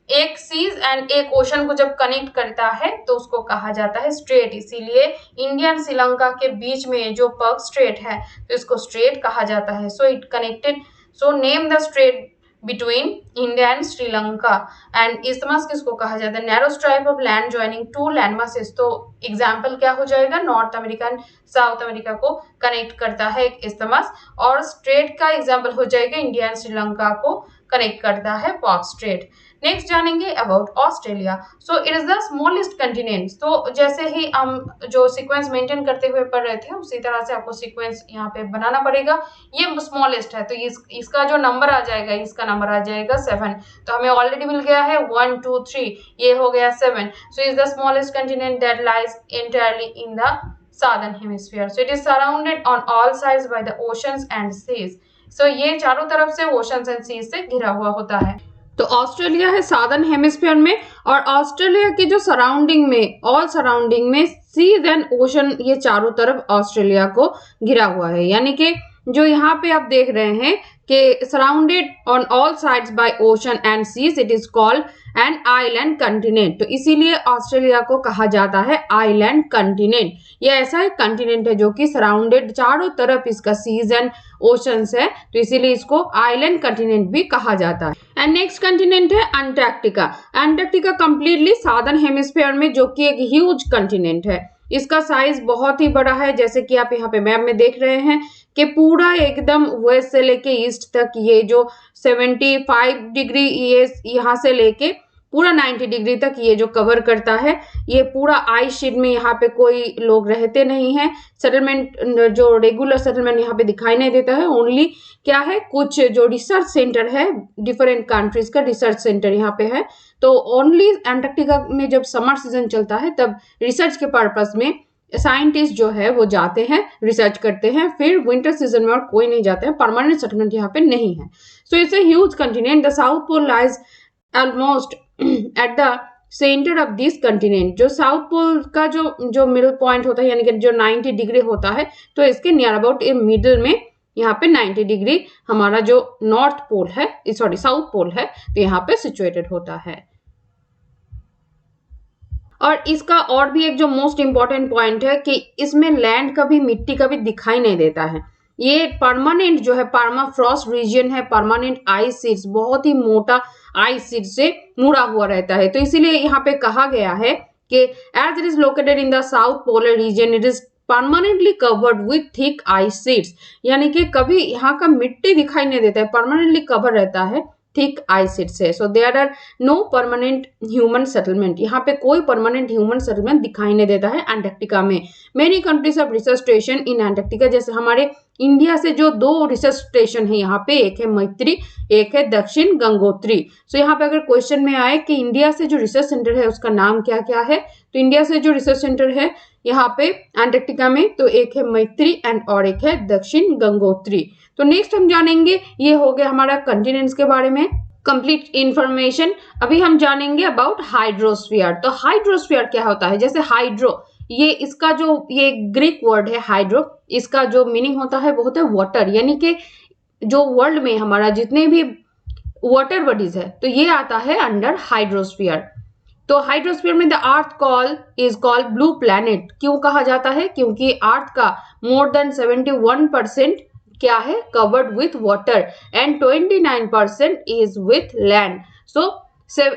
एक सीज एंड एक ओशन को जब कनेक्ट करता है तो उसको कहा जाता है स्ट्रेट। इसीलिए इंडिया एंड श्रीलंका के बीच में जो पर्क स्ट्रेट है तो इसको स्ट्रेट कहा जाता है। So it connected, so name the straight between India and Sri Lanka. And isthmus किसको कहा जाता है? Narrow stripe of land joining two land masses. तो एग्जाम्पल क्या हो जाएगा? North America and south America को कनेक्ट करता है एक इस्थमस, और स्ट्रेट का एग्जाम्पल हो जाएगा इंडिया एंड श्रीलंका को कनेक्ट करता है पर्क स्ट्रेट। नेक्स्ट जानेंगे about Australia. So it is the smallest continent. तो जैसे ही हम जो सीक्वेंस मेंटेन करते हुए पढ़ रहे थे उसी तरह से आपको सीक्वेंस यहाँ पे बनाना पड़ेगा। ये स्मॉलेस्ट है तो इसका जो नंबर आ जाएगा, इसका नंबर आ जाएगा 7। तो हमें ऑलरेडी मिल गया है 1 2 3, ये हो गया 7। So is the smallest continent that lies entirely in the southern hemisphere. So it is surrounded on all sides by the oceans and seas. So ये चारों तरफ से oceans and seas से घिरा हुआ होता है। तो ऑस्ट्रेलिया है सादर्न हेमिस्फीयर में, और ऑस्ट्रेलिया के जो सराउंडिंग में, ऑल सराउंडिंग में सीज एंड ओशन, ये चारों तरफ ऑस्ट्रेलिया को घिरा हुआ है। यानी कि जो यहाँ पे आप देख रहे हैं कि surrounded on all sides by ocean and seas, it is called an island continent. तो इसीलिए ऑस्ट्रेलिया को कहा जाता है आइलैंड कंटिनेंट। ये ऐसा एक कंटिनेंट है जो कि सराउंडेड, चारों तरफ इसका सीज एंड ओशंस है, तो इसीलिए इसको आइलैंड कंटिनेंट भी कहा जाता है। एंड नेक्स्ट कंटिनेंट है Antarctica. Antarctica completely southern hemisphere में, जो कि एक ह्यूज कंटिनेंट है। इसका साइज बहुत ही बड़ा है, जैसे कि आप यहाँ पे मैप में देख रहे हैं कि पूरा एकदम वेस्ट से लेके ईस्ट तक ये जो 75 डिग्री, ये यहाँ से लेके पूरा 90 डिग्री तक ये जो कवर करता है, ये पूरा आइस शीट में। यहाँ पे कोई लोग रहते नहीं हैं, सेटलमेंट जो रेगुलर सेटलमेंट यहाँ पे दिखाई नहीं देता है। ओनली क्या है, कुछ जो रिसर्च सेंटर है, डिफरेंट कंट्रीज का रिसर्च सेंटर यहाँ पे है। तो ओनली अंटार्कटिका में जब समर सीजन चलता है तब रिसर्च के पर्पस में साइंटिस्ट जो है वो जाते हैं, रिसर्च करते हैं। फिर विंटर सीजन में और कोई नहीं जाता है, परमानेंट सेटलमेंट यहाँ पे नहीं है। So it's a huge continent. The South Pole lies almost at the centre of this continent. जो साउथ पोल का जो मिडल पॉइंट होता है, यानी कि जो 90 डिग्री होता है, तो इसके नियर अबाउट मिडल में यहाँ पे 90 डिग्री हमारा जो नॉर्थ पोल है, सॉरी साउथ पोल है, तो यहाँ पे सिचुएटेड होता है। और इसका और भी एक जो मोस्ट इंपॉर्टेंट पॉइंट है कि इसमें लैंड कभी, मिट्टी कभी दिखाई नहीं देता है। ये परमानेंट जो है परमाफ्रॉस्ट रीजन है, परमानेंट आइस शीट्स, बहुत ही मोटा आइस शीट से मुड़ा हुआ रहता है। तो इसीलिए यहाँ पे कहा गया है कि as it is located in the South Polar region, it is permanently covered with thick ice sheets. यानी कि कभी यहाँ का मिट्टी दिखाई नहीं देता है, परमानेंटली कवर रहता है थिक आइस शीट से। So there are no permanent human settlement. यहाँ पे कोई परमानेंट ह्यूमन सेटलमेंट दिखाई नहीं देता है अंटार्कटिका में। Many countries of research station in Antarctica, जैसे हमारे इंडिया से जो 2 रिसर्च स्टेशन है यहाँ पे, एक है मैत्री, एक है दक्षिण गंगोत्री। सो यहाँ पे अगर क्वेश्चन में आए कि इंडिया से जो रिसर्च सेंटर है उसका नाम क्या क्या है, तो इंडिया से जो रिसर्च सेंटर है यहाँ पे अंटार्कटिका में, तो एक है मैत्री एंड और एक है दक्षिण गंगोत्री। तो नेक्स्ट हम जानेंगे, ये हो गया हमारा कंटिनेंट्स के बारे में कंप्लीट इंफॉर्मेशन। अभी हम जानेंगे अबाउट हाइड्रोस्फीयर। तो हाइड्रोस्फीयर क्या होता है? जैसे हाइड्रो, ये इसका जो ये ग्रीक वर्ड है हाइड्रो, इसका जो मीनिंग होता है वो होता है वाटर। यानी कि जो वर्ल्ड में हमारा जितने भी वाटर बॉडीज है तो ये आता है अंडर हाइड्रोस्फीयर। तो हाइड्रोस्फीयर में the earth call is called blue planet. क्यों कहा जाता है? क्योंकि अर्थ का मोर देन 71% क्या है, covered with water and 29% is with land. So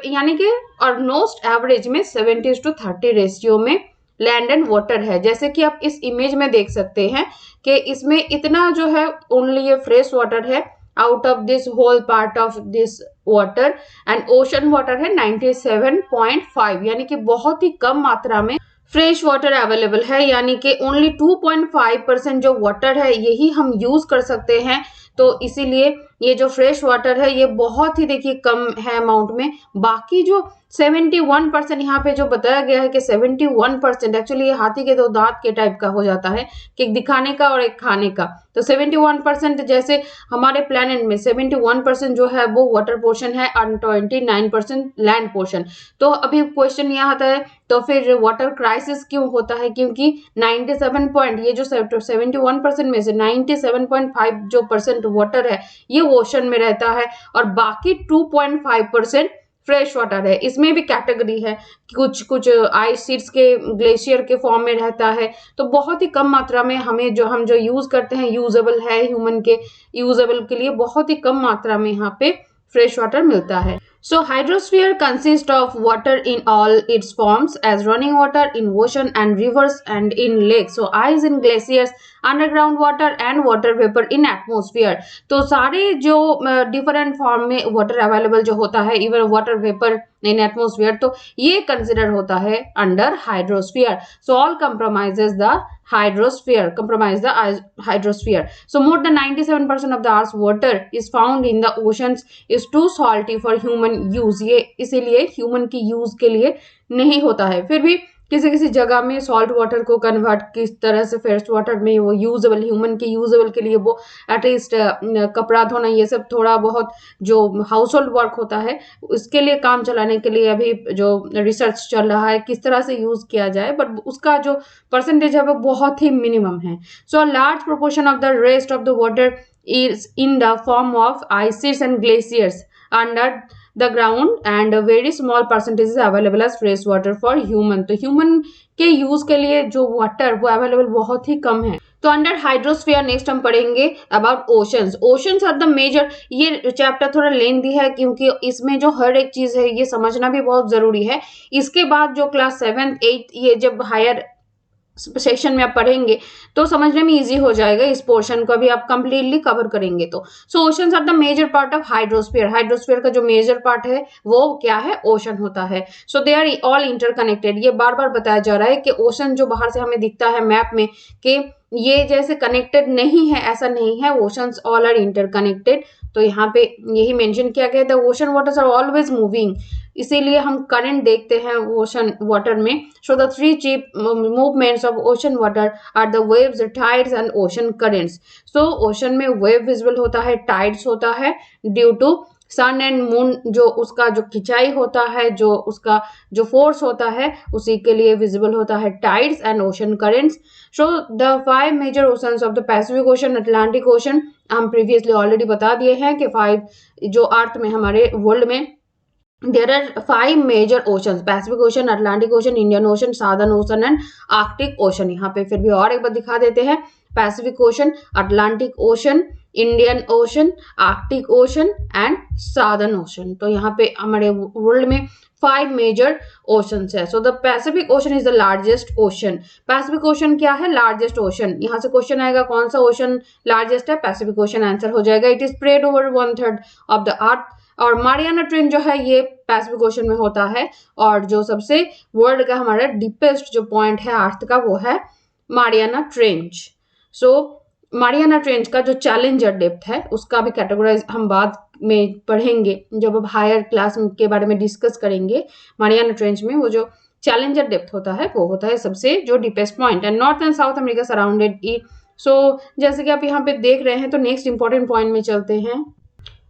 यानी कि ऑलमोस्ट एवरेज में 70:30 रेशियो में लैंड एंड वाटर है। जैसे कि आप इस इमेज में देख सकते हैं कि इसमें इतना जो है ओनली ये फ्रेश वाटर है out of this whole part of this water, and ocean water है 97.5, यानी कि बहुत ही कम मात्रा में फ्रेश वाटर अवेलेबल है। यानी कि ओनली 2.5% जो वाटर है यही हम यूज कर सकते हैं। तो इसीलिए ये जो फ्रेश वाटर है ये बहुत ही देखिए कम है अमाउंट में। बाकी जो 71% यहाँ पे जो बताया गया है कि 71% एक्चुअली ये हाथी के 2 दांत के टाइप का हो जाता है कि एक दिखाने का और एक खाने का। तो 71% जैसे हमारे प्लेनेट में 71% जो है वो वाटर पोर्शन है और 29% लैंड पोर्शन। तो अभी क्वेश्चन यहाँ आता है तो फिर वाटर क्राइसिस क्यों होता है, क्योंकि 97 पॉइंट ये जो 71% में से 97.5 जो परसेंट वाटर है ये ओशन में रहता है और बाकी 2.5% फ्रेश वाटर है। इसमें भी कैटेगरी है, कुछ कुछ आइस शीट्स के ग्लेशियर के फॉर्म में रहता है। तो बहुत ही कम मात्रा में हम जो यूज करते हैं यूजेबल है, ह्यूमन के यूजेबल के लिए बहुत ही कम मात्रा में यहाँ पे फ्रेश वाटर मिलता है। So hydrosphere consists of water in all its forms as running water in ocean and rivers and in lakes. So ice in glaciers, underground water and water vapor in atmosphere. तो सारे जो डिफरेंट फॉर्म में वाटर अवेलेबल जो होता है, even water vapour in atmosphere, तो ये कंसिडर होता है under hydrosphere. So all compromise the hydrosphere. So more than 97% of the earth's water is found in the oceans is too salty for human use. ये इसीलिए ह्यूमन की यूज के लिए नहीं होता है। फिर भी किसी किसी जगह में सॉल्ट वाटर को कन्वर्ट किस तरह से फ्रेश वाटर में वो यूजेबल, ह्यूमन के यूजेबल के लिए वो एटलीस्ट कपड़ा धोना ये सब थोड़ा बहुत जो हाउस होल्ड वर्क होता है उसके लिए काम चलाने के लिए अभी जो रिसर्च चल रहा है किस तरह से यूज किया जाए, बट उसका जो परसेंटेज है वो बहुत ही मिनिमम है। So large proportion of the rest of the water is in the form of ices and glaciers under the ground and very small percentage is available as fresh water for human. तो ह्यूमन के यूज के लिए जो वाटर वो अवेलेबल बहुत ही कम है। तो अंडर हाइड्रोस्फीयर नेक्स्ट हम पढ़ेंगे about oceans. Oceans are the major, ये चैप्टर थोड़ा लेंथी है क्योंकि इसमें जो हर एक चीज है ये समझना भी बहुत जरूरी है। इसके बाद जो क्लास 7th 8th ये जब हायर सेक्शन में आप पढ़ेंगे तो समझने में इजी हो जाएगा, इस पोर्शन को भी आप कंप्लीटली कवर करेंगे। तो so oceans are the major part of hydrosphere. Hydrosphere का जो मेजर पार्ट है वो क्या है, ओशन होता है। सो दे आर ऑल इंटरकनेक्टेड। ये बार बार बताया जा रहा है कि ओशन जो बाहर से हमें दिखता है मैप में कि ये जैसे कनेक्टेड नहीं है, ऐसा नहीं है, ओशंस ऑल आर इंटरकनेक्टेड। तो यहाँ पे यही मेंशन किया गया है, the ocean waters are always moving, इसीलिए हम करंट देखते हैं ओशन वाटर में। So the three chief movements of ocean water are the waves, tides and ocean currents. So ocean में वेव विजिबल होता है, टाइड्स होता है due to sun and moon, जो उसका जो खिंचाई होता है, जो उसका जो फोर्स होता है उसी के लिए विजिबल होता है tides and ocean currents. So the 5 major oceans of the Pacific ocean, Atlantic ocean हम प्रीवियसली ऑलरेडी बता दिए हैं कि 5 जो अर्थ में हमारे वर्ल्ड में there are 5 major oceans, Pacific ocean, Atlantic ocean, Indian ocean, southern ocean and Arctic ocean. यहाँ पे फिर भी और एक बार दिखा देते हैं, Pacific ocean, Atlantic ocean, Indian ocean, Arctic ocean and southern ocean. तो यहाँ पे हमारे वर्ल्ड में 5 मेजर ओशंस है। So the Pacific ocean is the largest ocean. Pacific ocean क्या है, लार्जेस्ट ओशन। यहाँ से क्वेश्चन आएगा कौन सा ओशन लार्जेस्ट है, पैसिफिक ओशन आंसर हो जाएगा। It is spread over 1/3 of the अर्थ। और मारियाना ट्रेंच जो है ये पैसिफिक ओशन में होता है और जो सबसे वर्ल्ड का हमारा डीपेस्ट जो पॉइंट है अर्थ का वो है मारियाना ट्रेंच। सो मारियाना ट्रेंच का जो चैलेंजर डेप्थ है उसका भी कैटेगराइज हम बाद में पढ़ेंगे जब अब हायर क्लास के बारे में डिस्कस करेंगे। मारियाना ट्रेंच में वो जो चैलेंजर डेप्थ होता है वो होता है सबसे जो deepest point. And north and south America surrounded ई। सो जैसे कि आप यहाँ पे देख रहे हैं तो नेक्स्ट इंपॉर्टेंट पॉइंट में चलते हैं।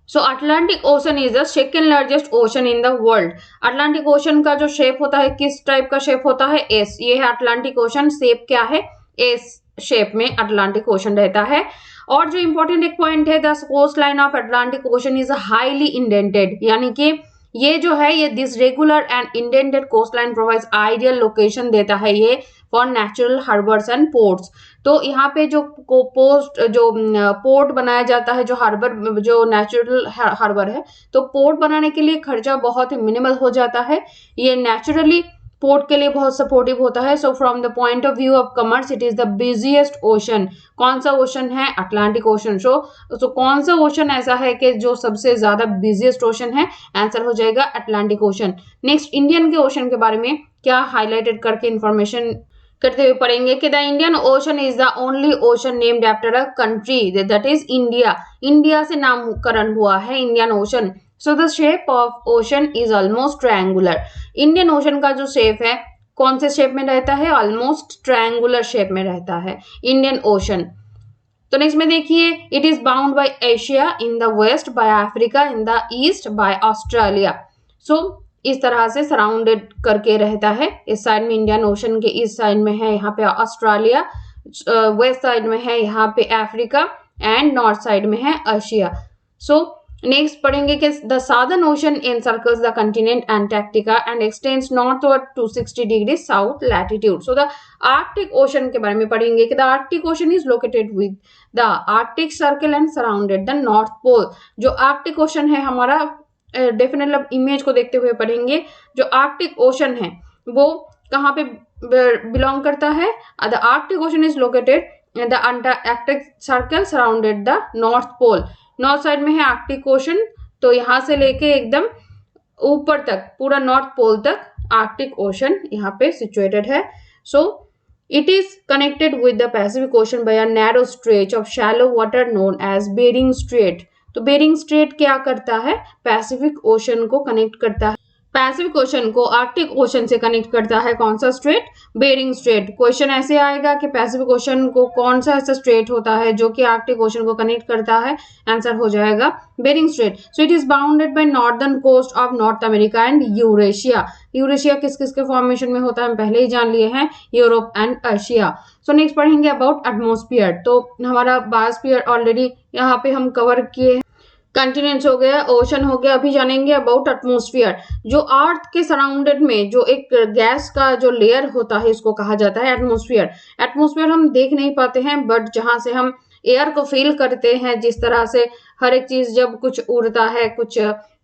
So Atlantic ocean is the second largest ocean in the world. Atlantic ocean का जो शेप होता है किस टाइप का शेप होता है, एस। ये है अटलांटिक ओशन, शेप क्या है, एस शेप में अटलांटिक ओशन रहता है। और जो इंपॉर्टेंट एक पॉइंट है, the coast line of Atlantic ocean is highly indented, यानी कि ये जो है ये this regular and indented coast line provides ideal location देता है ये for natural harbours and ports. तो यहाँ पे जो पोर्ट बनाया जाता है, जो हार्बर जो नेचुरल हार्बर है, तो पोर्ट बनाने के लिए खर्चा बहुत ही मिनिमल हो जाता है। ये नेचुरली पोर्ट के लिए बहुत सपोर्टिव होता है। So from the point of view of commerce it is the busiest ocean. कौन सा ओशन है, अटलांटिक ओशन। सो कौन सा ओशन ऐसा है कि जो सबसे ज्यादा बिजिएस्ट ओशन है, आंसर हो जाएगा अटलांटिक ओशन। नेक्स्ट इंडियन के ओशन के बारे में क्या हाईलाइटेड करके इंफॉर्मेशन करते हुए पढ़ेंगे कि the Indian ocean is the only ocean named after a country that is India. India से नामकरण हुआ है Indian ocean. So the shape of ocean is almost triangular. Indian ocean का जो शेप है कौन से शेप में रहता है? ऑलमोस्ट ट्रायंगुलर शेप में रहता है इंडियन ओशन। तो नेक्स्ट में देखिए, it is bound by Asia in the west, by Africa in the east, by Australia. So इस तरह से सराउंडेड करके रहता है। इस साइड में इंडियन ओशन के इस साइड में है यहाँ पे ऑस्ट्रेलिया, वेस्ट साइड में है यहाँ पे अफ्रीका एंड नॉर्थ साइड में है एशिया। सो नेक्स्ट पढ़ेंगे कि the southern ocean encircles the continent Antarctica and extends northward to 60 degree south latitude. So the Arctic ocean के बारे में पढ़ेंगे कि the Arctic ocean is located with the Arctic circle and surrounded the north pole. जो आर्कटिक ओशन है हमारा, डेफिनेटली इमेज को देखते हुए पढ़ेंगे, जो आर्कटिक ओशन है वो कहाँ पे बिलोंग करता है? The Arctic ocean is located in the Arctic circle surrounded the north pole. North side में है आर्कटिक ओशन, तो यहाँ से लेके एकदम ऊपर तक पूरा नॉर्थ पोल तक आर्कटिक ओशन यहाँ पे सिचुएटेड है। So it is connected with the Pacific ocean by a narrow stretch of shallow water known as Bering Strait. तो बेरिंग स्ट्रेट क्या करता है? पैसिफिक ओशन को कनेक्ट करता है। पैसिफिक ओशन को आर्कटिक ओशन से कनेक्ट करता है कौन सा स्ट्रेट? Bearing straight. क्वेश्चन ऐसे आएगा कि पैसिफिक ओशन को कौन सा ऐसा स्ट्रेट होता है जो कि आर्कटिक ओशन को कनेक्ट करता है? आंसर हो जाएगा Bering Strait. So it is bounded by northern coast of North America and Eurasia. Eurasia किस किस के फॉर्मेशन में होता है हम पहले ही जान लिए हैं, Europe and Asia. So next पढ़ेंगे अबाउट एटमोस्फियर। तो हमारा बायोस्फीयर ऑलरेडी यहाँ पे हम कवर किए, कंटिनेंट्स हो गया, ओशन हो गया। अभी जानेंगे अबाउट एटमोस्फियर। जो अर्थ के सराउंडेड में जो एक गैस का जो लेयर होता है इसको कहा जाता है एटमोस्फियर। एटमोस्फियर हम देख नहीं पाते हैं, बट जहां से हम एयर को फील करते हैं, जिस तरह से हर एक चीज जब कुछ उड़ता है कुछ,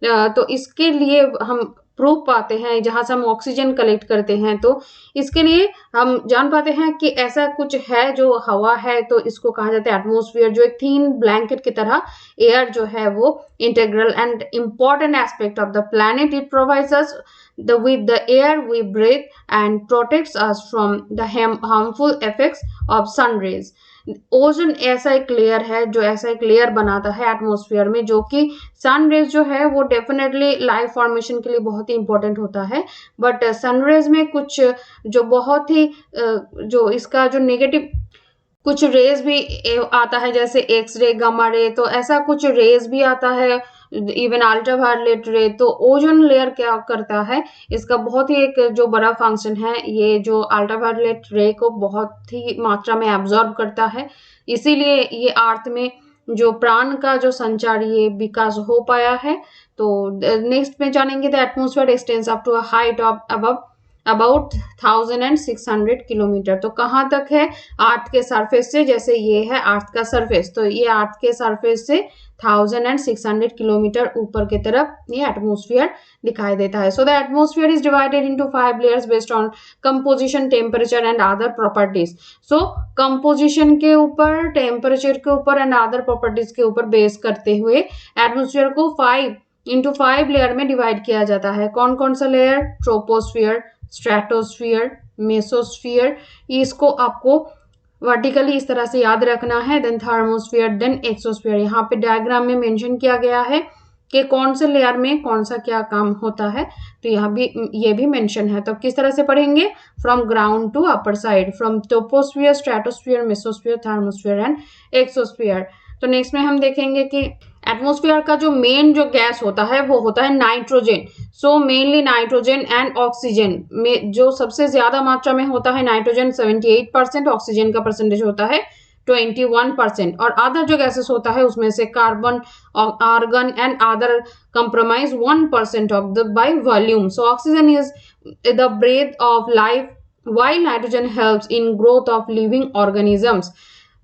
तो इसके लिए हम प्रूफ पाते हैं, जहां से हम ऑक्सीजन कलेक्ट करते हैं, तो इसके लिए हम जान पाते हैं कि ऐसा कुछ है जो हवा है, तो इसको कहा जाता है एटमोस्फियर। जो एक थीन ब्लैंकेट की तरह एयर जो है वो integral and important aspect of the planet. It provides us with the air we breathe and protects us from the harmful effects of sun rays। Ozone ऐसा एक लेयर है जो ऐसा एक लेयर बनाता है एटमॉस्फेयर में, जो कि सन रेज जो है वो डेफिनेटली लाइफ फॉर्मेशन के लिए बहुत ही इंपॉर्टेंट होता है। बट सन रेज में कुछ जो बहुत ही जो इसका जो नेगेटिव कुछ रेज भी आता है, जैसे एक्स रे, गामा रे, तो ऐसा कुछ रेज भी आता है, इवन अल्ट्रावायलेट रे। तो ओजोन लेयर क्या करता है, इसका बहुत ही एक जो बड़ा फंक्शन है, ये जो अल्ट्रावायलेट रे को बहुत ही मात्रा में एब्जॉर्ब करता है, इसीलिए ये अर्थ में जो प्राण का जो संचार ये विकास हो पाया है। तो नेक्स्ट में जानेंगे the atmosphere extends up to a height of about 1600 kilometre. तो कहाँ तक है? अर्थ के सरफेस से, जैसे ये है अर्थ का सरफेस, तो ये अर्थ के सरफेस से 1600 किलोमीटर ऊपर की तरफ ये एटमोस्फियर दिखाई देता है। So the atmosphere is divided into 5 layers based on composition, temperature and other properties. So composition के ऊपर, टेम्परेचर के ऊपर एंड अदर प्रॉपर्टीज के ऊपर बेस करते हुए एटमोस्फियर को 5 लेयर में डिवाइड किया जाता है। कौन कौन सा लेयर? Troposphere, stratosphere, mesosphere. इसको आपको वर्टिकली इस तरह से याद रखना है। Then thermosphere, then exosphere. यहाँ पे डायग्राम में मेंशन किया गया है कि कौन से लेयर में कौन सा क्या काम होता है, तो यहाँ भी ये भी मेंशन है। तो किस तरह से पढ़ेंगे? From ground to upper side, from troposphere, stratosphere, mesosphere, thermosphere and exosphere. तो नेक्स्ट में हम देखेंगे कि एटमॉस्फेयर का जो मेन जो गैस होता है वो होता है nitrogen. So mainly nitrogen and oxygen में जो सबसे ज्यादा मात्रा में होता है नाइट्रोजन 78%, ऑक्सीजन का परसेंटेज होता है 21%, और अदर जो गैसेस होता है उसमें से carbon, argon and other compromise 1% of the by volume. So oxygen is the breath of life while nitrogen helps in growth of living organisms।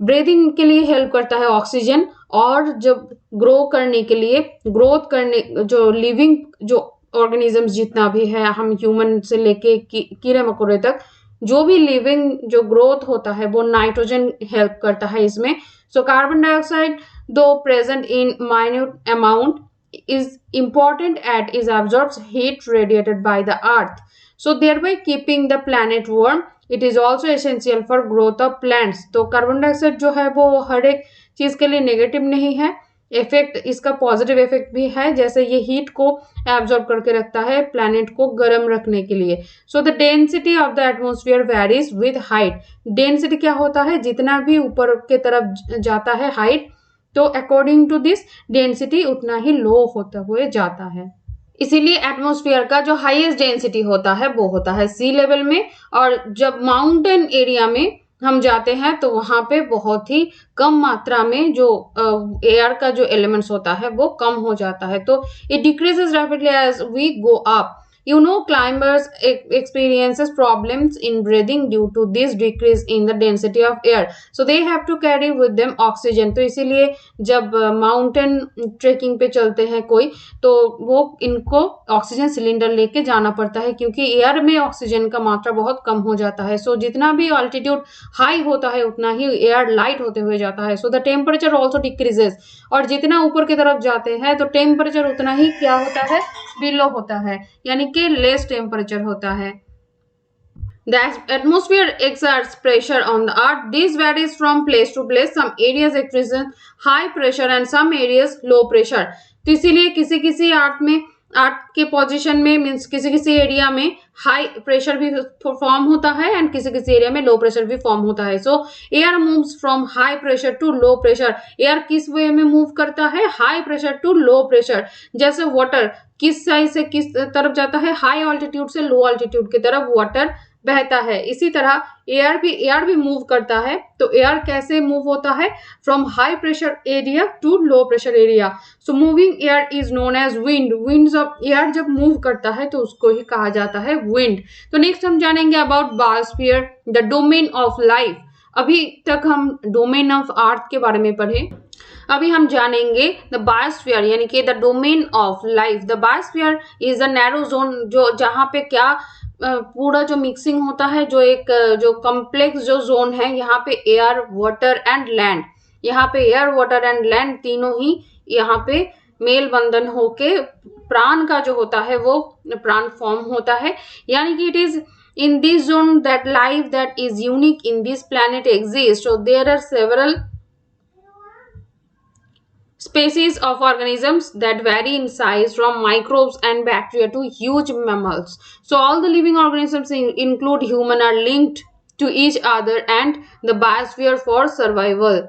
Breathing के लिए हेल्प करता है ऑक्सीजन, और जब ग्रो करने के लिए, ग्रोथ करने, जो लिविंग जो ऑर्गेनिजम्स जितना भी है, हम ह्यूमन से लेके कीड़े मकोड़े तक, जो भी लिविंग जो ग्रोथ होता है वो नाइट्रोजन हेल्प करता है इसमें। सो कार्बन डाइऑक्साइड दो present in minute amount is important at is absorbs heat radiated by the earth, so thereby keeping the planet warm। it is also essential for growth of plants। तो कार्बन डाइऑक्साइड जो है वो हर एक चीज के लिए नेगेटिव नहीं है, इफेक्ट, इसका पॉजिटिव इफेक्ट भी है, जैसे ये हीट को एब्जॉर्ब करके रखता है प्लैनेट को गर्म रखने के लिए। So the density of the atmosphere varies with height. Density क्या होता है, जितना भी ऊपर के तरफ जाता है हाइट, तो अकॉर्डिंग टू दिस डेंसिटी उतना ही लो होता हुए जाता है। इसीलिए एटमॉस्फेयर का जो हाईएस्ट डेंसिटी होता है वो होता है सी लेवल में, और जब माउंटेन एरिया में हम जाते हैं तो वहां पे बहुत ही कम मात्रा में जो एयर का जो एलिमेंट्स होता है वो कम हो जाता है, तो it decreases rapidly as we go up. Climbers experiences problems in breathing due to this decrease in the density of air, so they have to carry with them oxygen। तो इसीलिए जब माउंटेन ट्रेकिंग पे चलते हैं कोई, तो वो इनको ऑक्सीजन सिलेंडर लेके जाना पड़ता है, क्योंकि एयर में ऑक्सीजन का मात्रा बहुत कम हो जाता है। सो जितना भी ऑल्टीट्यूड हाई होता है उतना ही एयर लाइट होते हुए जाता है, so the temperature also decreases. और जितना ऊपर की तरफ जाते हैं तो टेम्परेचर उतना ही क्या होता है, बिलो होता है, यानी कि लेस टेम्परेचर होता है। The atmosphere exerts pressure on the earth. This varies from place to place. Some areas experience high pressure and some areas low pressure. तो इसीलिए किसी किसी अर्थ के पोजीशन में मीन्स किसी किसी एरिया में हाई प्रेशर भी फॉर्म होता है एंड किसी किसी एरिया में लो प्रेशर भी फॉर्म होता है। So air moves from high pressure to low pressure. Air किस वे में मूव करता है, high pressure to low pressure. जैसे वाटर किस साइड से किस तरफ जाता है, हाई ऑल्टीट्यूड से लो ऑल्टीट्यूड की तरफ वाटर बहता है। इसी तरह एयर भी मूव करता है। तो एयर कैसे मूव होता है, from high pressure area to low pressure area. So moving air is known as wind. Winds of air जब मूव करता है तो उसको ही कहा जाता है विंड। तो नेक्स्ट हम जानेंगे about biosphere, the domain of life. अभी तक हम डोमेन ऑफ अर्थ के बारे में पढ़े, अभी हम जानेंगे द बायोस्फीयर यानी कि the domain of life. The biosphere is a narrow zone, जो जहाँ पे क्या पूरा जो मिक्सिंग होता है, जो एक जो कॉम्प्लेक्स जो जोन है, यहाँ पे एयर वाटर एंड लैंड, यहाँ पे एयर वाटर एंड लैंड तीनों ही यहाँ पे मेल बंधन होके प्राण का जो होता है वो प्राण फॉर्म होता है। यानी कि it is in this zone that life that is unique in this planet exists. So there are several species of organisms that vary in size from microbes and bacteria to huge mammals. So all the living organisms include human are linked to each other and the biosphere for survival.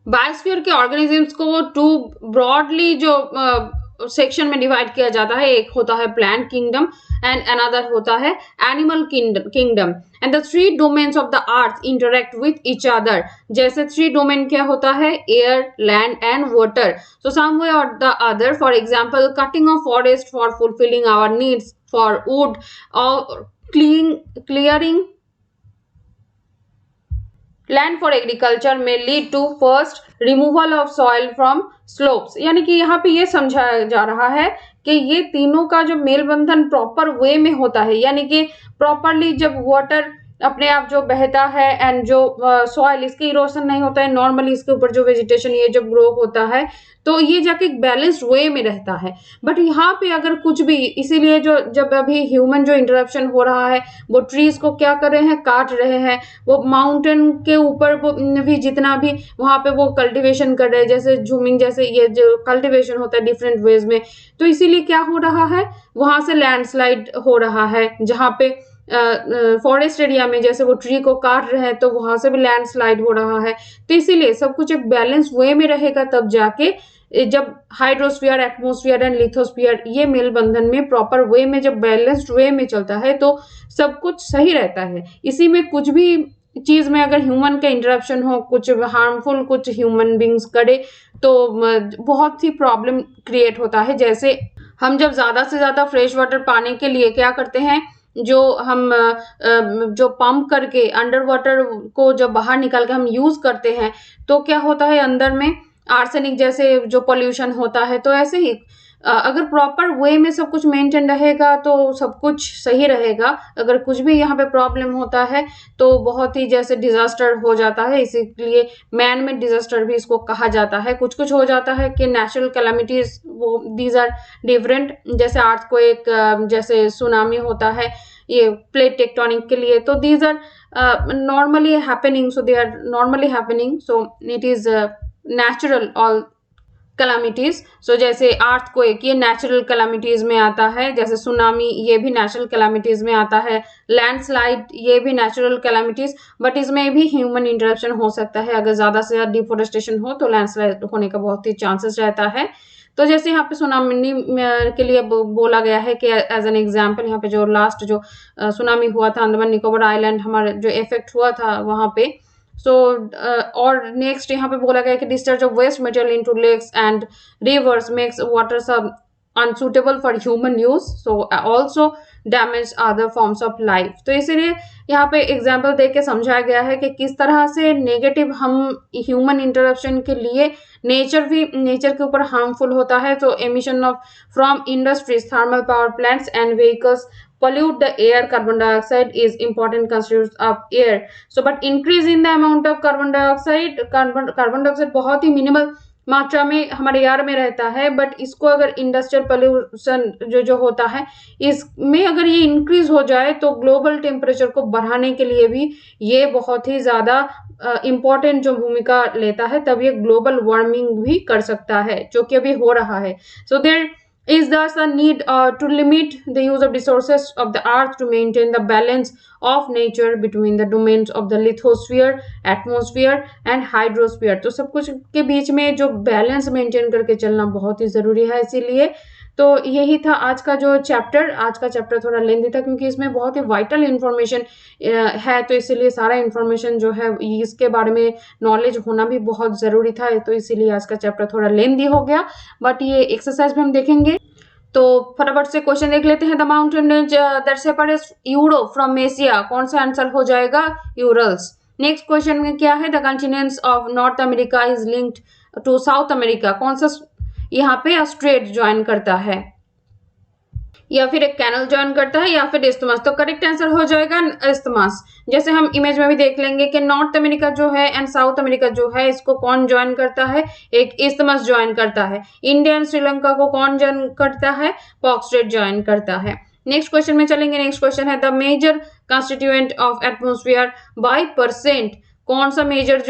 Biosphere के ऑर्गेनिजम्स को टू ब्रॉडली जो सेक्शन में डिवाइड किया जाता है, एक होता है प्लांट किंगडम एंड अनदर होता है animal kingdom. And the three domains of the earth interact with each other. जैसे थ्री डोमेन क्या होता है, air, land and water. So some way और the other, for example cutting of forest for fulfilling our needs for wood और clearing land for agriculture may lead to first removal of soil from slopes. यानी कि यहाँ पे ये समझाया जा रहा है कि ये तीनों का जो मेल बंधन प्रॉपर वे में होता है, यानी कि प्रॉपरली जब वाटर अपने आप जो बहता है एंड जो सॉइल इसके इरोशन नहीं होता है, नॉर्मली इसके ऊपर जो वेजिटेशन ये जब ग्रो होता है तो ये जाके एक बैलेंस्ड वे में रहता है। बट यहाँ पे अगर कुछ भी, इसीलिए जो जब अभी ह्यूमन जो इंटरप्शन हो रहा है वो ट्रीज को क्या कर रहे हैं, काट रहे हैं। वो माउंटेन के ऊपर वो भी जितना भी वहाँ पे वो कल्टिवेशन कर रहे हैं, जैसे झूमिंग, जैसे ये जो कल्टिवेशन होता है डिफरेंट वेज में, तो इसीलिए क्या हो रहा है, वहां से लैंडस्लाइड हो रहा है। जहाँ पे फॉरेस्ट एरिया में जैसे वो ट्री को काट रहे हैं तो वहां से भी लैंडस्लाइड हो रहा है। तो इसीलिए सब कुछ एक बैलेंस वे में रहेगा, तब जाके जब हाइड्रोस्फीयर, एटमॉस्फेयर एंड लिथोस्फीयर ये मेल बंधन में प्रॉपर वे में जब बैलेंस्ड वे में चलता है तो सब कुछ सही रहता है। इसी में कुछ भी चीज में अगर ह्यूमन का इंटरप्शन हो, कुछ हार्मफुल कुछ ह्यूमन बींग्स करे तो बहुत ही प्रॉब्लम क्रिएट होता है। जैसे हम जब ज्यादा से ज्यादा फ्रेश वाटर पाने के लिए क्या करते हैं, जो हम जो पंप करके अंडर वाटर को जब बाहर निकाल के हम यूज करते हैं तो क्या होता है, अंदर में आर्सेनिक जैसे जो पोल्यूशन होता है। तो ऐसे ही अगर प्रॉपर वे में सब कुछ मेंटेन रहेगा तो सब कुछ सही रहेगा। अगर कुछ भी यहाँ पे प्रॉब्लम होता है तो बहुत ही जैसे डिजास्टर हो जाता है, इसीलिए मैन मेड डिजास्टर भी इसको कहा जाता है। कुछ कुछ हो जाता है कि नेचुरल कैलामिटीज, वो दीज आर डिफरेंट, जैसे अर्थक्वेक, जैसे सुनामी होता है ये प्लेट टेक्टोनिक के लिए, तो these are normally happening, so they are normally happening, so it is natural all calamities. So जैसे अर्थक्वेक ये नेचुरल कैलामिटीज में आता है, जैसे सुनामी ये भी नेचुरल कैलामिटीज में आता है, लैंडस्लाइड ये भी नेचुरल कैलामिटीज, बट इसमें भी ह्यूमन इंटरप्शन हो सकता है। अगर ज्यादा से ज्यादा डिफोरेस्टेशन हो तो लैंडस्लाइड होने का बहुत ही चांसेस रहता है। तो जैसे यहाँ पे सुनामी के लिए बोला गया है कि एज एन एग्जाम्पल यहाँ पे जो लास्ट जो सुनामी हुआ था अंडमान निकोबार आइलैंड, हमारे जो इफेक्ट हुआ था वहाँ पे। सो और नेक्स्ट यहाँ पे बोला गया कि discharge of waste material into lakes and rivers makes water सब unsuitable for human use, so also damage other forms of life. तो इसीलिए यहाँ पे एग्जाम्पल देख के समझाया गया है कि किस तरह से नेगेटिव हम ह्यूमन इंटरप्शन के लिए नेचर के ऊपर हार्मफुल होता है। तो emission of from industries, thermal power plants and vehicles pollute the air. Carbon dioxide is important constituent of air, so but increase in the amount of carbon dioxide बहुत ही मिनिमल मात्रा में हमारे एयर में रहता है, बट इसको अगर इंडस्ट्रियल पोल्यूशन जो होता है इसमें अगर ये इंक्रीज हो जाए तो ग्लोबल टेम्परेचर को बढ़ाने के लिए भी ये बहुत ही ज्यादा इम्पोर्टेंट जो भूमिका लेता है, तब ये ग्लोबल वार्मिंग भी कर सकता है, जो कि अभी हो रहा है। So there is thus a need to limit the use of resources of the earth to maintain the balance of nature between the domains of the lithosphere, atmosphere and hydrosphere। तो सब कुछ के बीच में जो बैलेंस मेंटेन करके चलना बहुत ही जरूरी है। इसीलिए तो यही था आज का जो चैप्टर। आज का चैप्टर थोड़ा लेंदी था क्योंकि इसमें बहुत ही वाइटल इंफॉर्मेशन है, तो इसीलिए सारा इंफॉर्मेशन जो है इसके बारे में नॉलेज होना भी बहुत जरूरी था, तो इसीलिए आज का चैप्टर थोड़ा लेंदी हो गया। बट ये एक्सरसाइज भी हम देखेंगे, तो फटाफट से क्वेश्चन देख लेते हैं। The mountain range that separates Europe from Asia, कौन सा आंसर हो जाएगा? यूरल्स। नेक्स्ट क्वेश्चन में क्या है? The continents of North America is linked to South America, कौन सा यहाँ पे स्ट्रेट ज्वाइन करता है, या फिर एक कैनल ज्वाइन करता है, या फिर इस्थमस? तो करेक्ट आंसर हो जाएगा इस्थमस। जैसे हम इमेज में भी देख लेंगे कि नॉर्थ अमेरिका जो है एंड साउथ अमेरिका जो है इसको कौन ज्वाइन करता है? एक इस्थमस ज्वाइन करता है। इंडिया एंड श्रीलंका को कौन ज्वाइन करता है? पॉक स्ट्रेट ज्वाइन करता है। नेक्स्ट क्वेश्चन में चलेंगे। नेक्स्ट क्वेश्चन है the major constituent of atmosphere by percent, कौन सा मेजर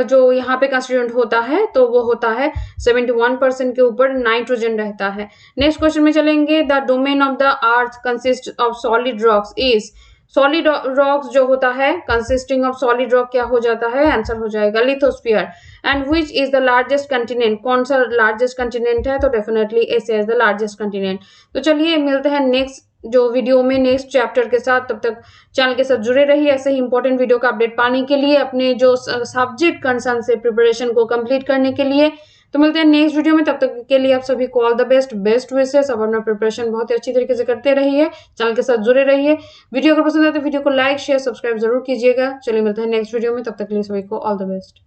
जो यहाँ पे कंस्टिट्यूएंट होता है तो वो होता है 71% के ऊपर नाइट्रोजन रहता है। नेक्स्ट क्वेश्चन में चलेंगे। The domain of the earth consist of solid rocks is, solid rocks जो होता है कंसिस्टिंग ऑफ सॉलिड रॉक क्या हो जाता है? आंसर हो जाएगा lithosphere. And which is the largest continent, कौन सा लार्जेस्ट कंटिनेंट है? तो definitely Asia is the largest continent. तो चलिए मिलते हैं नेक्स्ट जो वीडियो में नेक्स्ट चैप्टर के साथ, तब तक चैनल के साथ जुड़े रहिए। ऐसे ही इंपॉर्टेंट वीडियो का अपडेट पाने के लिए, अपने जो सब्जेक्ट कंसर्न से प्रिपरेशन को कंप्लीट करने के लिए। तो मिलते हैं नेक्स्ट वीडियो में, तब तक के लिए आप सभी को ऑल द बेस्ट विशेस। अब अपना प्रिपरेशन बहुत ही अच्छी तरीके से करते रहिए, चैनल के साथ जुड़े रहिए। वीडियो अगर पसंद आए तो वीडियो को लाइक शेयर सब्सक्राइब जरूर कीजिएगा। चलिए मिलते हैं नेक्स्ट वीडियो में, तब तक के लिए सभी को ऑल द बेस्ट।